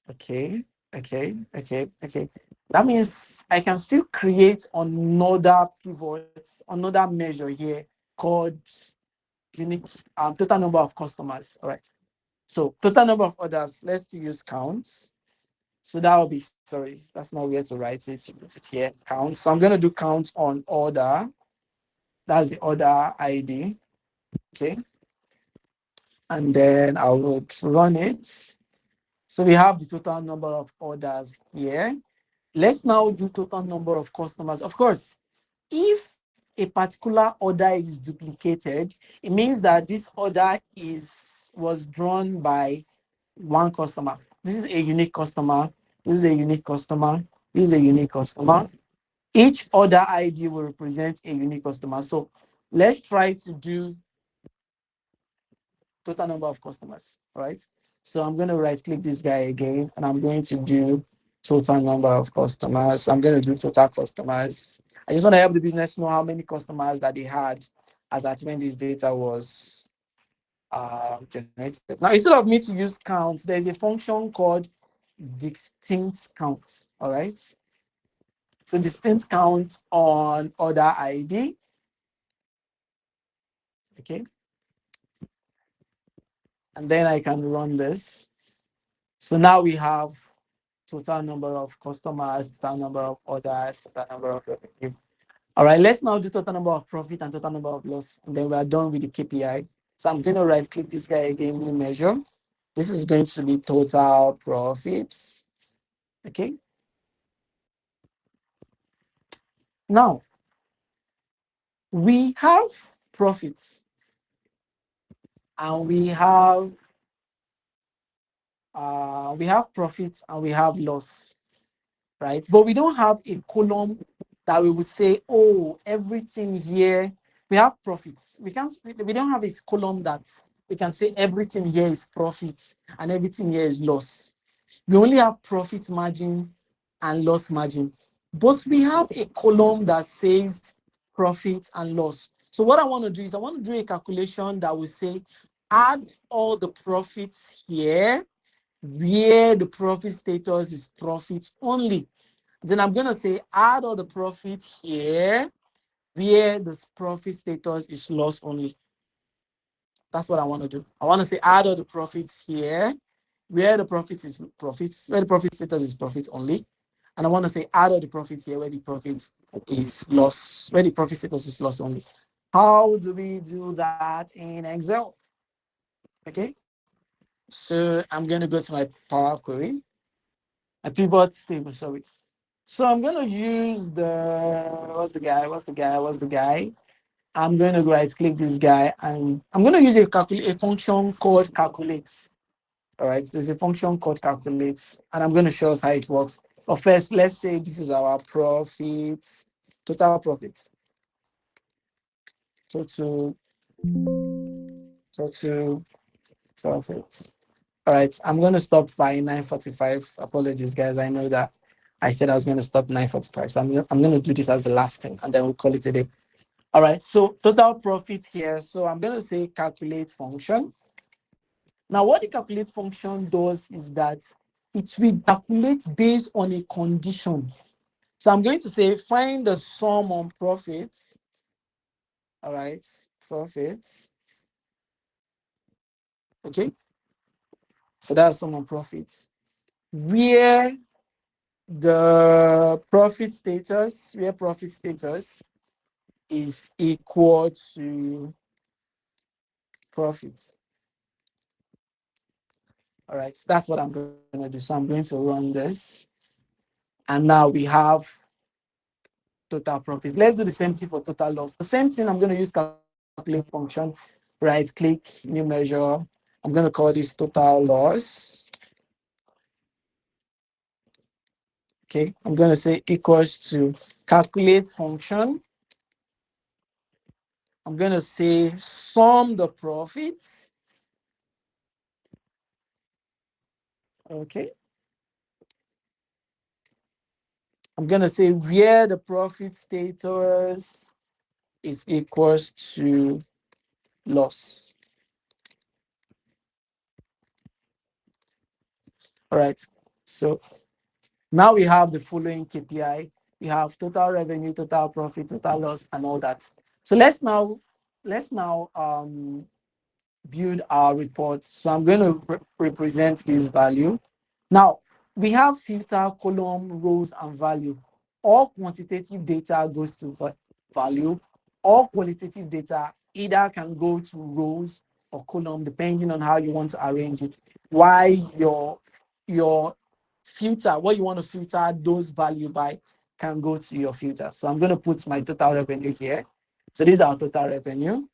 Okay. That means I can still create another pivot, another measure here called unique total number of customers. All right. So total number of orders, let's use counts. So that will be, sorry, that's not where to write it. Put it here, count. So I'm going to do count on order. That's the order ID. Okay. And then I would run it. So we have the total number of orders here. Let's now do total number of customers. Of course, if a particular order is duplicated, it means that this order was drawn by one customer. This is a unique customer. This is a unique customer. This is a unique customer. Each order ID will represent a unique customer. So let's try to do total number of customers, right? So I'm going to right click this guy again, and I'm going to do total number of customers. I'm going to do total customers. I just want to help the business know how many customers that they had as at when this data was generated. Now, instead of me to use count, there's a function called distinct count. All right. So distinct count on order ID. Okay. And then I can run this. So now we have total number of customers, total number of orders, total number of revenue. All right, let's now do total number of profit and total number of loss. And then we are done with the KPI. So I'm going to right click this guy again, new measure. This is going to be total profits. Okay. Now we have profits and we have profits and we have loss, right? But we don't have a column that we would say, oh, everything here we have profits. We don't have a column that we can say everything here is profits and everything here is loss. We only have profit margin and loss margin, but we have a column that says profit and loss. So what I want to do is I want to do a calculation that will say add all the profits here where the profit status is profit only. Then I'm going to say add all the profit here where the profit status is loss only. That's what I want to do. I want to say add all the profits here where the profit is profits, where the profit status is profit only. And I want to say add all the profits here where the profit is loss, where the profit status is loss only. How do we do that in Excel? Okay. So I'm going to go to my Power Query, my pivot table, sorry. So I'm going to use what's the guy? I'm going to right click this guy and I'm going to use a function called calculate. All right, there's a function called calculate, and I'm going to show us how it works. But first, let's say this is our profit, total profit, total profit. All right, I'm going to stop by 9:45. Apologies, guys. I know that I said I was going to stop 9:45, so I'm going to do this as the last thing, and then we'll call it a day. All right, so total profit here. So I'm going to say calculate function. Now, what the calculate function does is that it will calculate based on a condition. So I'm going to say find the sum on profits. All right, profits. Okay, so that's sum on profits. Where profit status is equal to profits. All right, so that's what I'm going to do. So I'm going to run this. And now we have total profits. Let's do the same thing for total loss. The same thing, I'm going to use calculate function, right click, new measure. I'm going to call this total loss. Okay, I'm going to say equals to calculate function. I'm going to say sum the profits. Okay. I'm going to say where the profit status is equals to loss. All right. So now we have the following KPI. We have total revenue, total profit, total loss, and all that. So let's now build our report. So I'm going to represent this value. Now we have filter, column, rows, and value. All quantitative data goes to value. All qualitative data either can go to rows or column, depending on how you want to arrange it. Why your filter, what you want to filter those value by, can go to your filter. So I'm going to put my total revenue here. So this is our total revenue.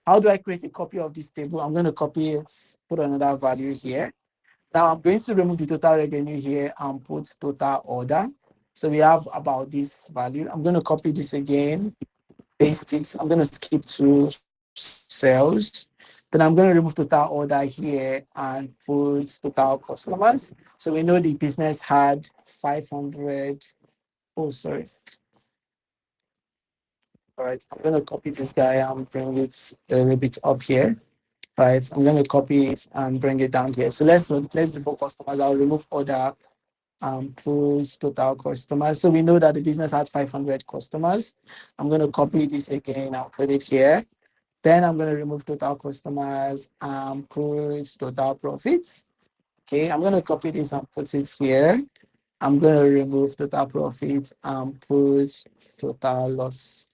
How do I create a copy of this table? I'm going to copy it, put another value here. Now I'm going to remove the total revenue here and put total order. So we have about this value. I'm going to copy this again, paste it. I'm going to skip to sales. Then I'm going to remove total order here and put total customers. So we know the business had 500. Oh, sorry. All right, I'm going to copy this guy and bring it a little bit up here. Right, I'm going to copy it and bring it down here. So let's do for customers. I'll remove order and put total customers. So we know that the business had 500 customers. I'm going to copy this again and put it here. Then I'm going to remove total customers and put total profits. Okay, I'm going to copy this and put it here. I'm going to remove total profits and put total loss.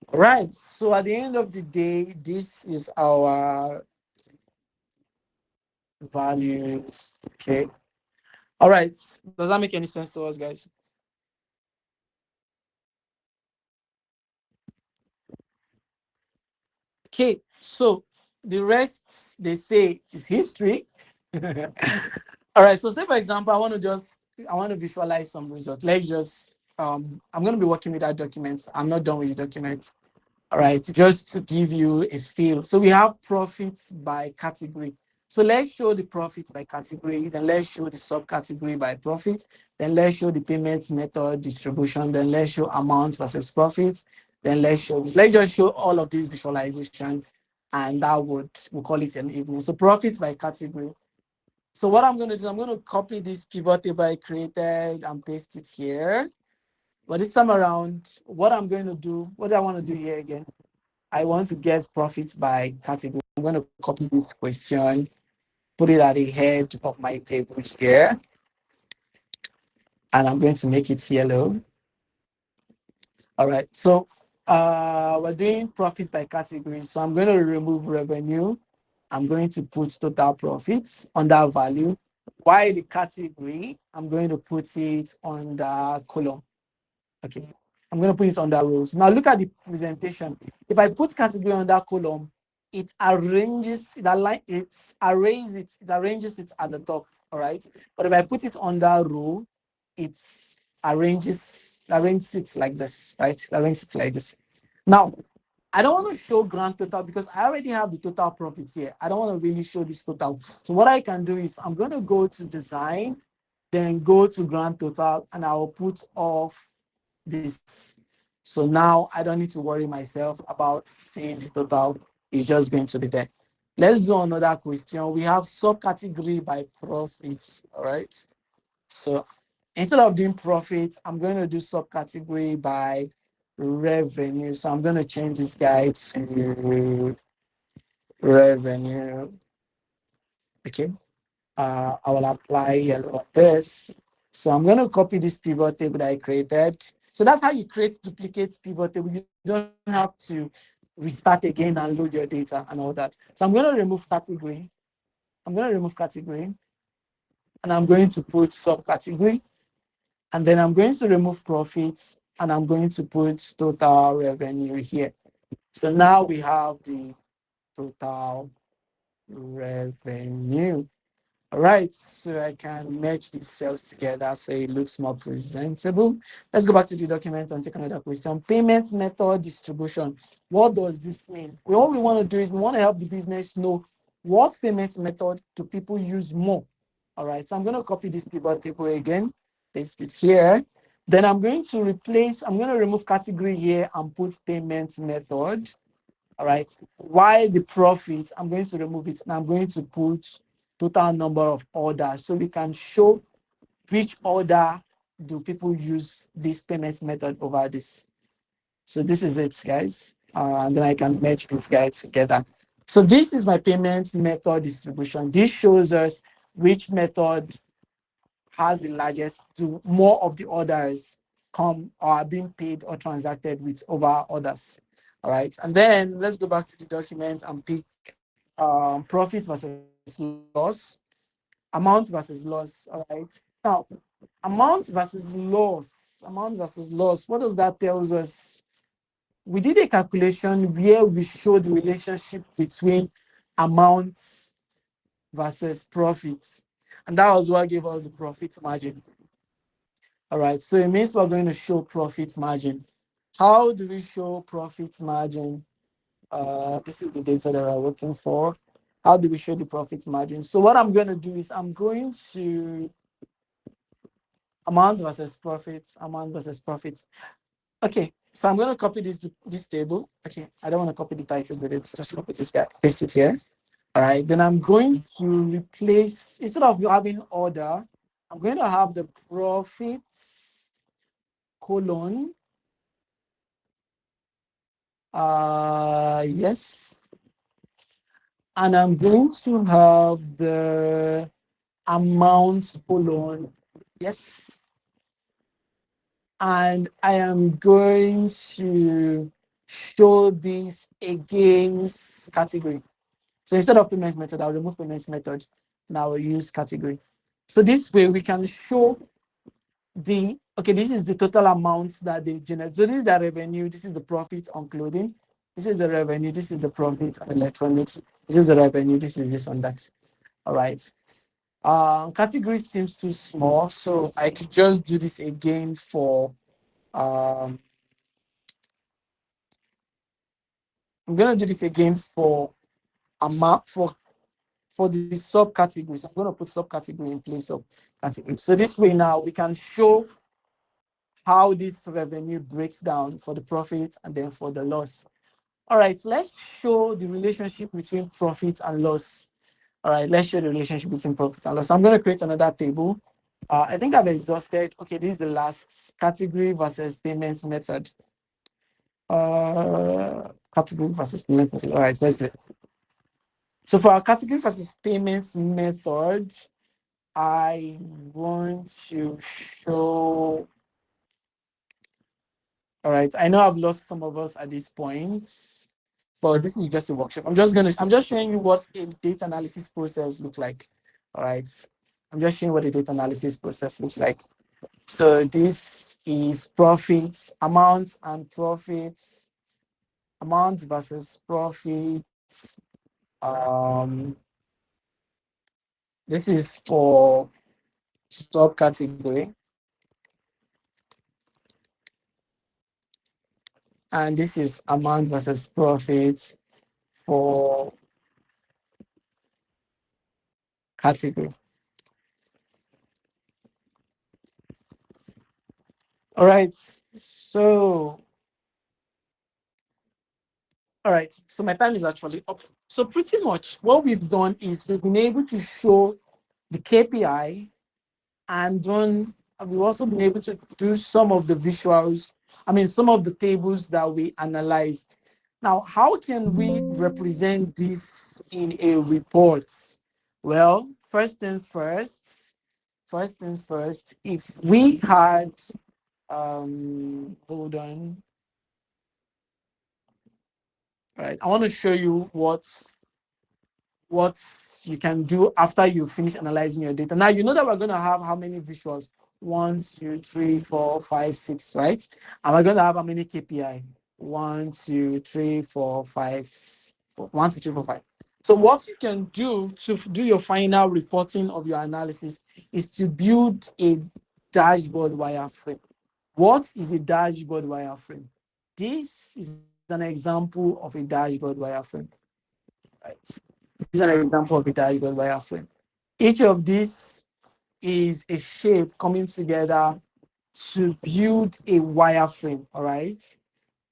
All right, so at the end of the day, this is our values. Okay. All right. Does that make any sense to us, guys? Okay. So the rest they say is history. All right. So say for example, I want to visualize some results. Let's just I'm going to be working with that document. I'm not done with the document. All right, just to give you a feel. So we have profits by category. So let's show the profit by category, then let's show the subcategory by profit, then let's show the payment method distribution, then let's show amount versus profit, then let's show this. Let's just show all of this visualization, and that would we'll call it an evening. So profit by category. So what I'm going to do, I'm going to copy this pivot table I created and paste it here. But this time around, what I'm going to do, what do I want to do here again? I want to get profits by category. I'm going to copy this question, put it at the head of my table here, and I'm going to make it yellow. All right. So we're doing profit by category. So I'm going to remove revenue. I'm going to put total profits on that value. Why the category? I'm going to put it on the column. Okay. I'm going to put it on the rows. Now look at the presentation. If I put category on that column, it arranges it arranges it at the top. All right. But if I put it on that row, it arranges it like this, right? It arranges it like this. Now, I don't want to show grand total because I already have the total profit here. I don't want to really show this total. So what I can do is I'm going to go to design, then go to grand total, and I will put off this. So now I don't need to worry myself about seeing the total. It's just going to be there. Let's do another question. We have subcategory by profits. All right. So instead of doing profit, I'm going to do subcategory by revenue. So I'm going to change this guy to revenue. Okay. I will apply yellow on this. So I'm going to copy this pivot table that I created. So that's how you create duplicate pivot table. You don't have to restart again and load your data and all that. So I'm going to remove category. I'm going to remove category, and I'm going to put subcategory. And then I'm going to remove profits, and I'm going to put total revenue here. So now we have the total revenue. All right, so I can merge these cells together so it looks more presentable. Let's go back to the document and take another question. Payment method distribution. What does this mean? What we want to do is we want to help the business know what payment method do people use more. All right, so I'm going to copy this pivot table again, paste it here. Then I'm going to remove category here and put payment method. All right. While the profit, I'm going to remove it and I'm going to put total number of orders so we can show which order do people use this payment method over this. So this is it, guys. And then I can merge this guy together. So this is my payment method distribution. This shows us which method has the largest, do more of the orders come or are being paid or transacted with over others. All right. And then let's go back to the document and pick profit versus loss, amount versus loss. All right. Now, amount versus loss. What does that tell us? We did a calculation where we showed the relationship between amount versus profit. And that was what gave us the profit margin. All right, so it means we're going to show profit margin. How do we show profit margin? This is the data that we're looking for. How do we show the profit margin? So what I'm going to do is I'm going to amount versus profit. Okay, so I'm going to copy this table. Okay, I don't want to copy the title with it. Just copy this guy, paste it here. All right, then I'm going to replace, instead of having order, I'm going to have the profits colon. Yes. And I'm going to have the amount colon. Yes. And I am going to show this against category. So instead of payment method, I'll remove payment method. Now we'll use category. So this way we can show this is the total amount that they generate. So this is the revenue, this is the profit on clothing, this is the revenue, this is the profit on electronics, this is the revenue, this is this on that. All right. Category seems too small, so I could just do this again for I'm gonna do this again for a map for the subcategories. I'm gonna put subcategory in place of category. So this way now we can show how this revenue breaks down for the profit and then for the loss. All right, let's show the relationship between profit and loss. All right, let's show the relationship between profit and loss. So I'm going to create another table. I think I've exhausted. Okay, this is the last category versus payments method. Category versus payment method. All right, let's do it. So for our category versus payments method, I want to show. All right, I know I've lost some of us at this point, but this is just a workshop. I'm just showing you what a data analysis process looks like. All right, I'm just showing what a data analysis process looks like. So this is profits, amount and profits, amount versus profits. This is for subcategory, and this is amount versus profits for category. All right, so my time is actually up. So pretty much what we've done is we've been able to show the KPI, and then we've also been able to do some of the visuals, some of the tables that we analyzed. Now, how can we represent this in a report? Well, first things first, if we had, hold on. All right, I want to show you what you can do after you finish analyzing your data. Now, you know that we're going to have how many visuals? 1, 2, 3, 4, 5, 6, right? And we're going to have how many KPI? 1, 2, 3, 4, 5, 1, 2, 3, 4, 5. So what you can do to do your final reporting of your analysis is to build a dashboard wireframe. What is a dashboard wireframe? This is an example of a dashboard wireframe. Right. This is an example of a dashboard wireframe. Each of these is a shape coming together to build a wireframe. All right.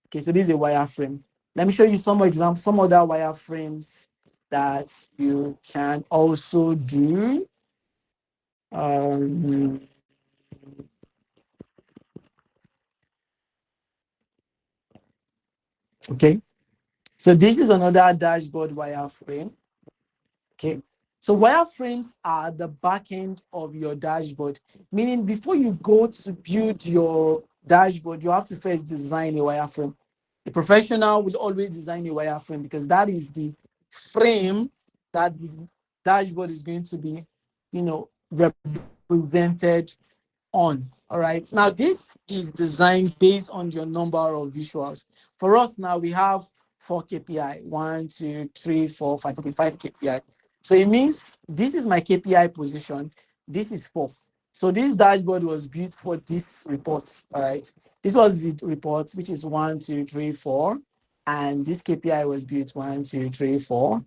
Okay, so this is a wireframe. Let me show you some examples, some other wireframes that you can also do. Okay, so this is another dashboard wireframe. Okay, so wireframes are the back end of your dashboard, meaning before you go to build your dashboard, you have to first design a wireframe. A professional will always design a wireframe because that is the frame that the dashboard is going to be, represented on. All right. Now, this is designed based on your number of visuals. For us now, we have 4 KPI. 1, 2, 3, 4, 5. Okay, 5 KPI. So it means this is my KPI position. This is 4. So this dashboard was built for this report. All right. This was the report, which is 1, 2, 3, 4. And this KPI was built 1, 2, 3, 4.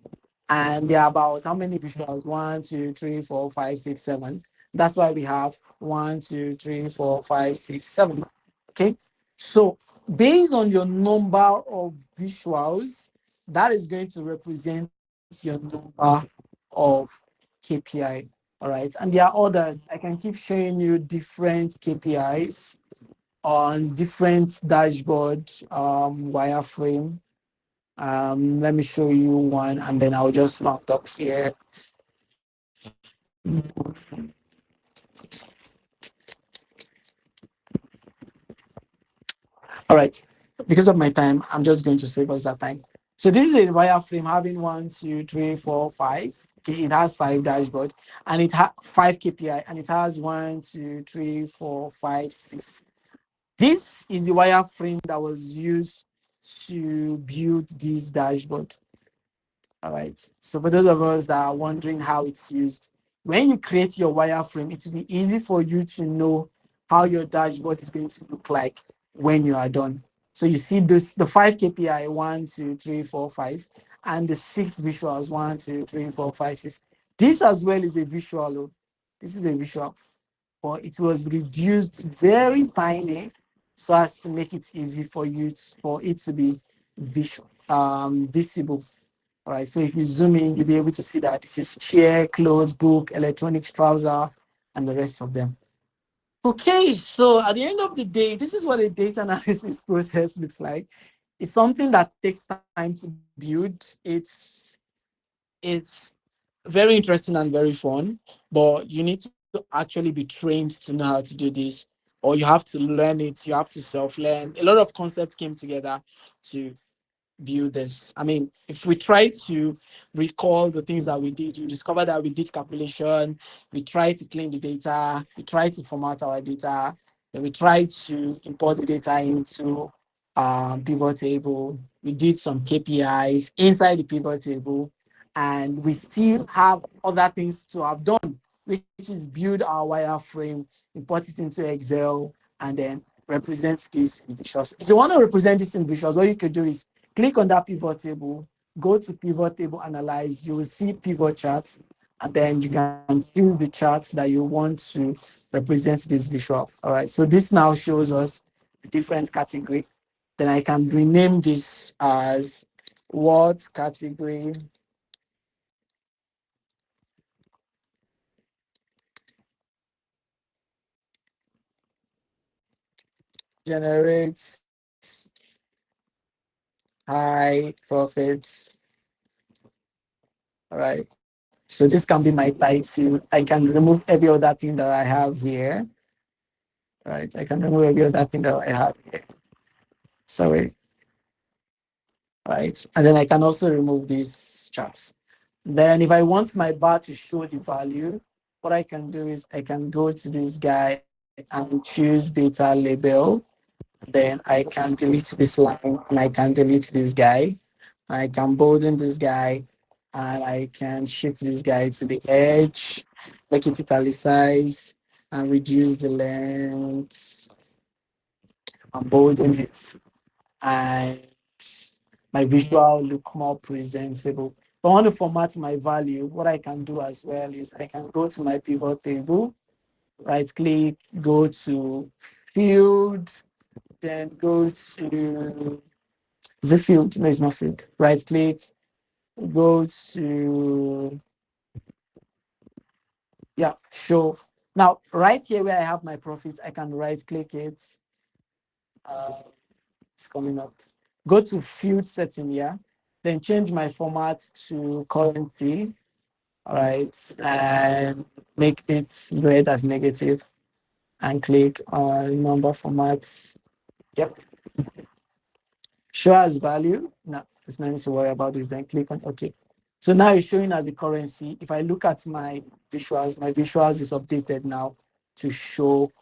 And they're about how many visuals? 1, 2, 3, 4, 5, 6, 7. That's why we have 1, 2, 3, 4, 5, 6, 7. Okay. So based on your number of visuals, that is going to represent your number of KPI. All right. And there are others. I can keep showing you different KPIs on different dashboard wireframe. Let me show you one, and then I'll just round up here. All right. Because of my time, I'm just going to save us that time. So this is a wireframe having 1, 2, 3, 4, 5. Okay, it has 5 dashboard and it has 5 KPI and it has 1, 2, 3, 4, 5, 6. This is the wireframe that was used to build this dashboard. All right. So for those of us that are wondering how it's used, when you create your wireframe, it will be easy for you to know how your dashboard is going to look like when you are done. So you see this, the 5 KPI, 1, 2, 3, 4, 5, and the 6 visuals, 1, 2, 3, 4, 5, 6. This as well is a visual. This is a visual, but it was reduced very tiny so as to make it easy for you for it to be visible. All right, so if you zoom in, you'll be able to see that this is chair, clothes, book, electronics, trouser, and the rest of them. Okay, so at the end of the day, this is what a data analysis process looks like. It's something that takes time to build. It's very interesting and very fun, but you need to actually be trained to know how to do this, or you have to learn it. You have to self-learn. A lot of concepts came together to build this. I mean, if we try to recall the things that we did, you discover that we did calculation, we try to clean the data, we try to format our data, then we try to import the data into pivot table. We did some KPIs inside the pivot table, and we still have other things to have done, which is build our wireframe, import it into Excel, and then represent this in visuals. If you want to represent this in visuals, what you could do is click on that pivot table, go to pivot table analyze, you will see pivot charts, and then you can choose the charts that you want to represent this visual. All right, so this now shows us the different category. Then I can rename this as what category generates high profits. All right. So this can be my title. I can remove every other thing that I have here. Right. I can remove every other thing that I have here. Sorry. Right. And then I can also remove these charts. Then if I want my bar to show the value, what I can do is I can go to this guy and choose data label. Then I can delete this line and I can delete this guy. I can bolden this guy and I can shift this guy to the edge, make it italicize and reduce the length and bolden it. And my visual look more presentable. If I want to format my value, what I can do as well is I can go to my pivot table, right click, go to field, then go to the field. No, it's not field. Right click, go to show. Now, right here where I have my profits, I can right click it. It's coming up. Go to field setting here, then change my format to currency. All right, and make it red as negative and click on number formats. Yep. Show as value. No, there's no need to worry about this. Then click on OK. So now it's showing as a currency. If I look at my visuals is updated now to show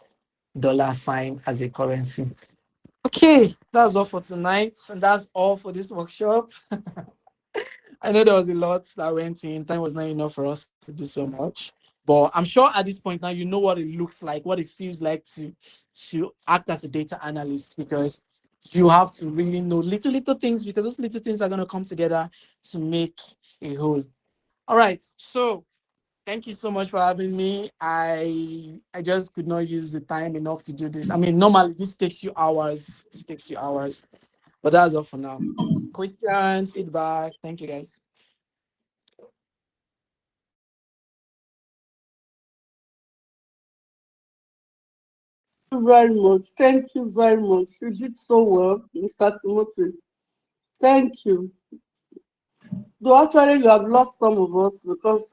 $sign as a currency. Okay, that's all for tonight. And that's all for this workshop. I know there was a lot that went in. Time was not enough for us to do so much. But I'm sure at this point now you know what it looks like, what it feels like to act as a data analyst, because you have to really know little things, because those little things are going to come together to make a whole. All right. So thank you so much for having me. I just could not use the time enough to do this. I mean, normally this takes you hours. But that's all for now. Question, feedback. Thank you, guys. Very much. Thank you very much. You did so well, Mr. Timothy. Thank you. Though actually you have lost some of us because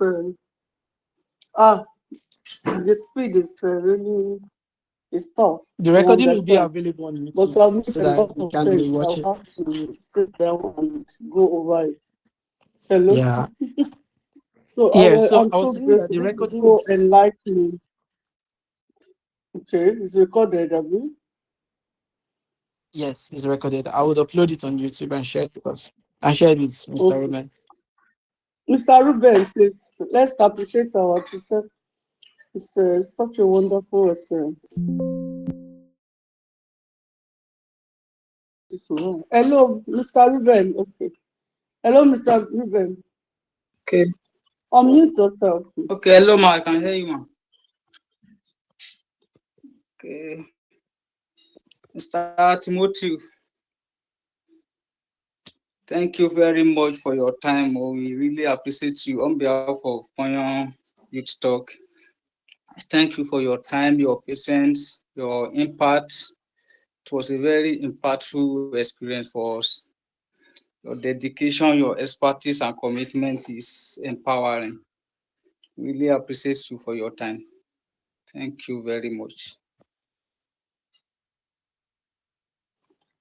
the speed is really It's tough The to recording will be understand. available on But YouTube I'll miss so a that lot you of can things. watch I'll it. have to sit down and go over it. Hello? Yeah. So Yeah. So I'm I was so saying that grateful. the This is recording so is, enlightening. Okay, it's recorded, have you? yes, it's recorded. I would upload it on YouTube and share it with Mr. Okay. Ruben. Mr. Ruben, please, let's appreciate our teacher. It's such a wonderful experience. Hello, Mr. Ruben. Okay. Hello, Mr. Ruben. Okay. Unmute yourself, please. Okay. Hello, ma. I can hear you, ma. Okay. Mr. Timothy, thank you very much for your time. Oh, we really appreciate you on behalf of Ponyon Youth Talk. Thank you for your time, your patience, your impact. It was a very impactful experience for us. Your dedication, your expertise, and commitment is empowering. Really appreciate you for your time. Thank you very much.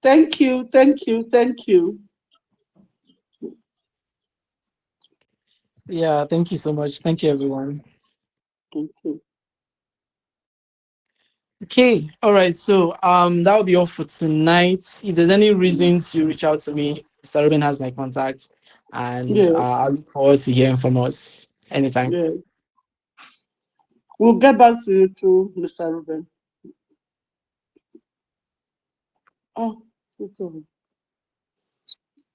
Thank you, thank you, thank you. Yeah. Thank you so much. Thank you, everyone. Thank you. Okay. All right. So that will be all for tonight. If there's any reason to reach out to me, Mr. Ruben has my contact, and Yeah, I look forward to hearing from us anytime. yeah. We'll get back to you too, Mr. Ruben. Oh, okay.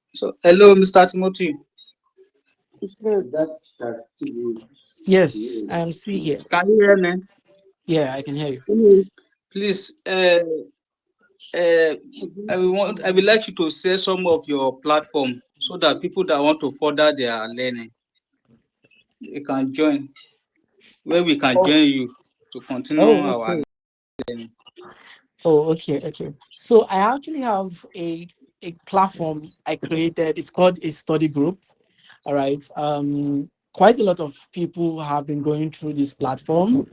So, hello, Mr. Timothy. It's good. Yes, I am still here. Can you hear me? Yeah, I can hear you. Anyways, Please, I would like you to share some of your platform so that people that want to further their learning, they can join, where we can Oh, join you to continue oh, our okay. learning. Oh, okay, okay. So I actually have a platform I created. It's called a study group. All right. Quite a lot of people have been going through this platform.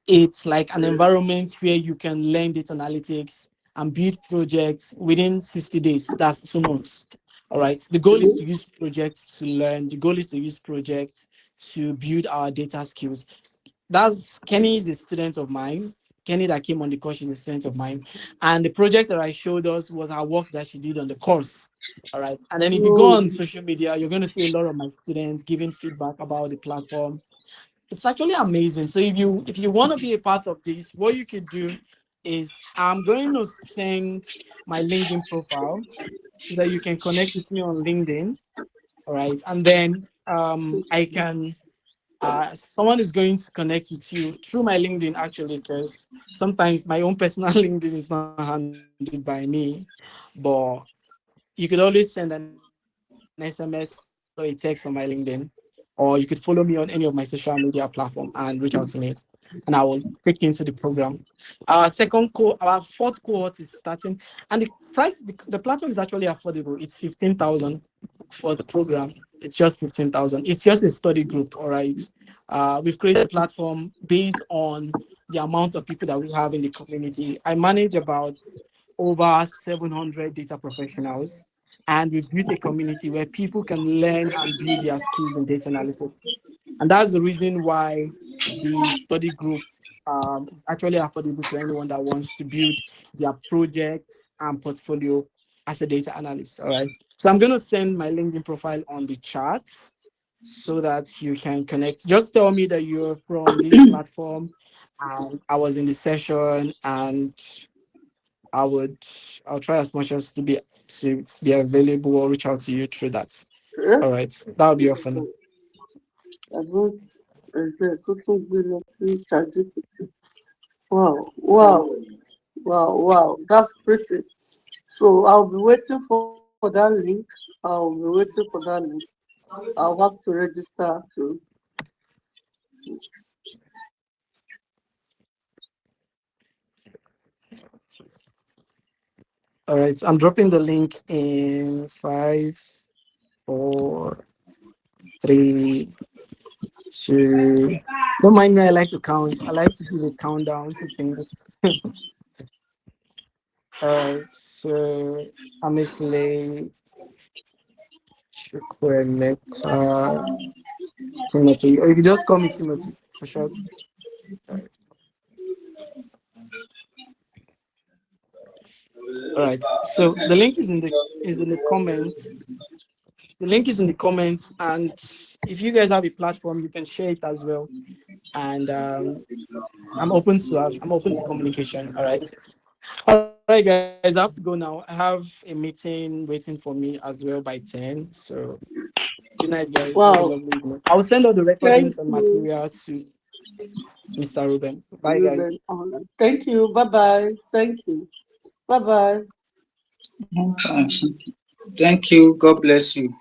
It's like an environment where you can learn data analytics and build projects within 60 days. That's 2 months. All right. The goal is to use projects to learn. The goal is to use projects to build our data skills. That's Kenny is a student of mine. Kenny that came on the course is a student of mine. And the project that I showed us was her work that she did on the course. All right. And then if you go oh, on social media, you're going to see a lot of my students giving feedback about the platform. It's actually amazing. So if you want to be a part of this, what you could do is I'm going to send my LinkedIn profile so that you can connect with me on LinkedIn. All right. And then I can someone is going to connect with you through my LinkedIn actually, because sometimes my own personal LinkedIn is not handled by me, but you could always send an SMS or a text on my LinkedIn, or you could follow me on any of my social media platform and reach out to me, and I will take you into the program. Our fourth cohort is starting, and the platform is actually affordable. It's 15,000 for the program. It's just 15,000. It's just a study group, all right. We've created a platform based on the amount of people that we have in the community. I manage about over 700 data professionals, and we've built a community where people can learn and build their skills in data analysis. And that's the reason why the study group is actually affordable to anyone that wants to build their projects and portfolio as a data analyst. All right. So I'm going to send my LinkedIn profile on the chat so that you can connect. Just tell me that you're from this platform and I was in the session, and I would I'll try as much as to be available or reach out to you through that. yeah. All right. That'll be all for now. About tó tún gbé lọ sí ChatGPT. Wow, wow, wow, wow. That's pretty. So I'll be waiting for that link. I'll be waiting for that link. I'll have to register to. All right. I'm dropping the link in 5, 4, 3, to, don't mind me, I like to count. I like to do the countdown to things. All right, so Amifle, Chukwemeka, Timothy. Or you can just call me Timothy for short. All right. So the link is in the comments. The link is in the comments, and if you guys have a platform, you can share it as well. And I'm open to communication. All right. All right, guys. I have to go now. I have a meeting waiting for me as well by 10. So good night, guys. Have a Wow. lovely evening. I will send all the recordings Thank and you, material to Mr. Ruben. Bye, guys. Ruben. All right. Thank you. Bye bye. Thank you. Bye bye. Thank you. God bless you.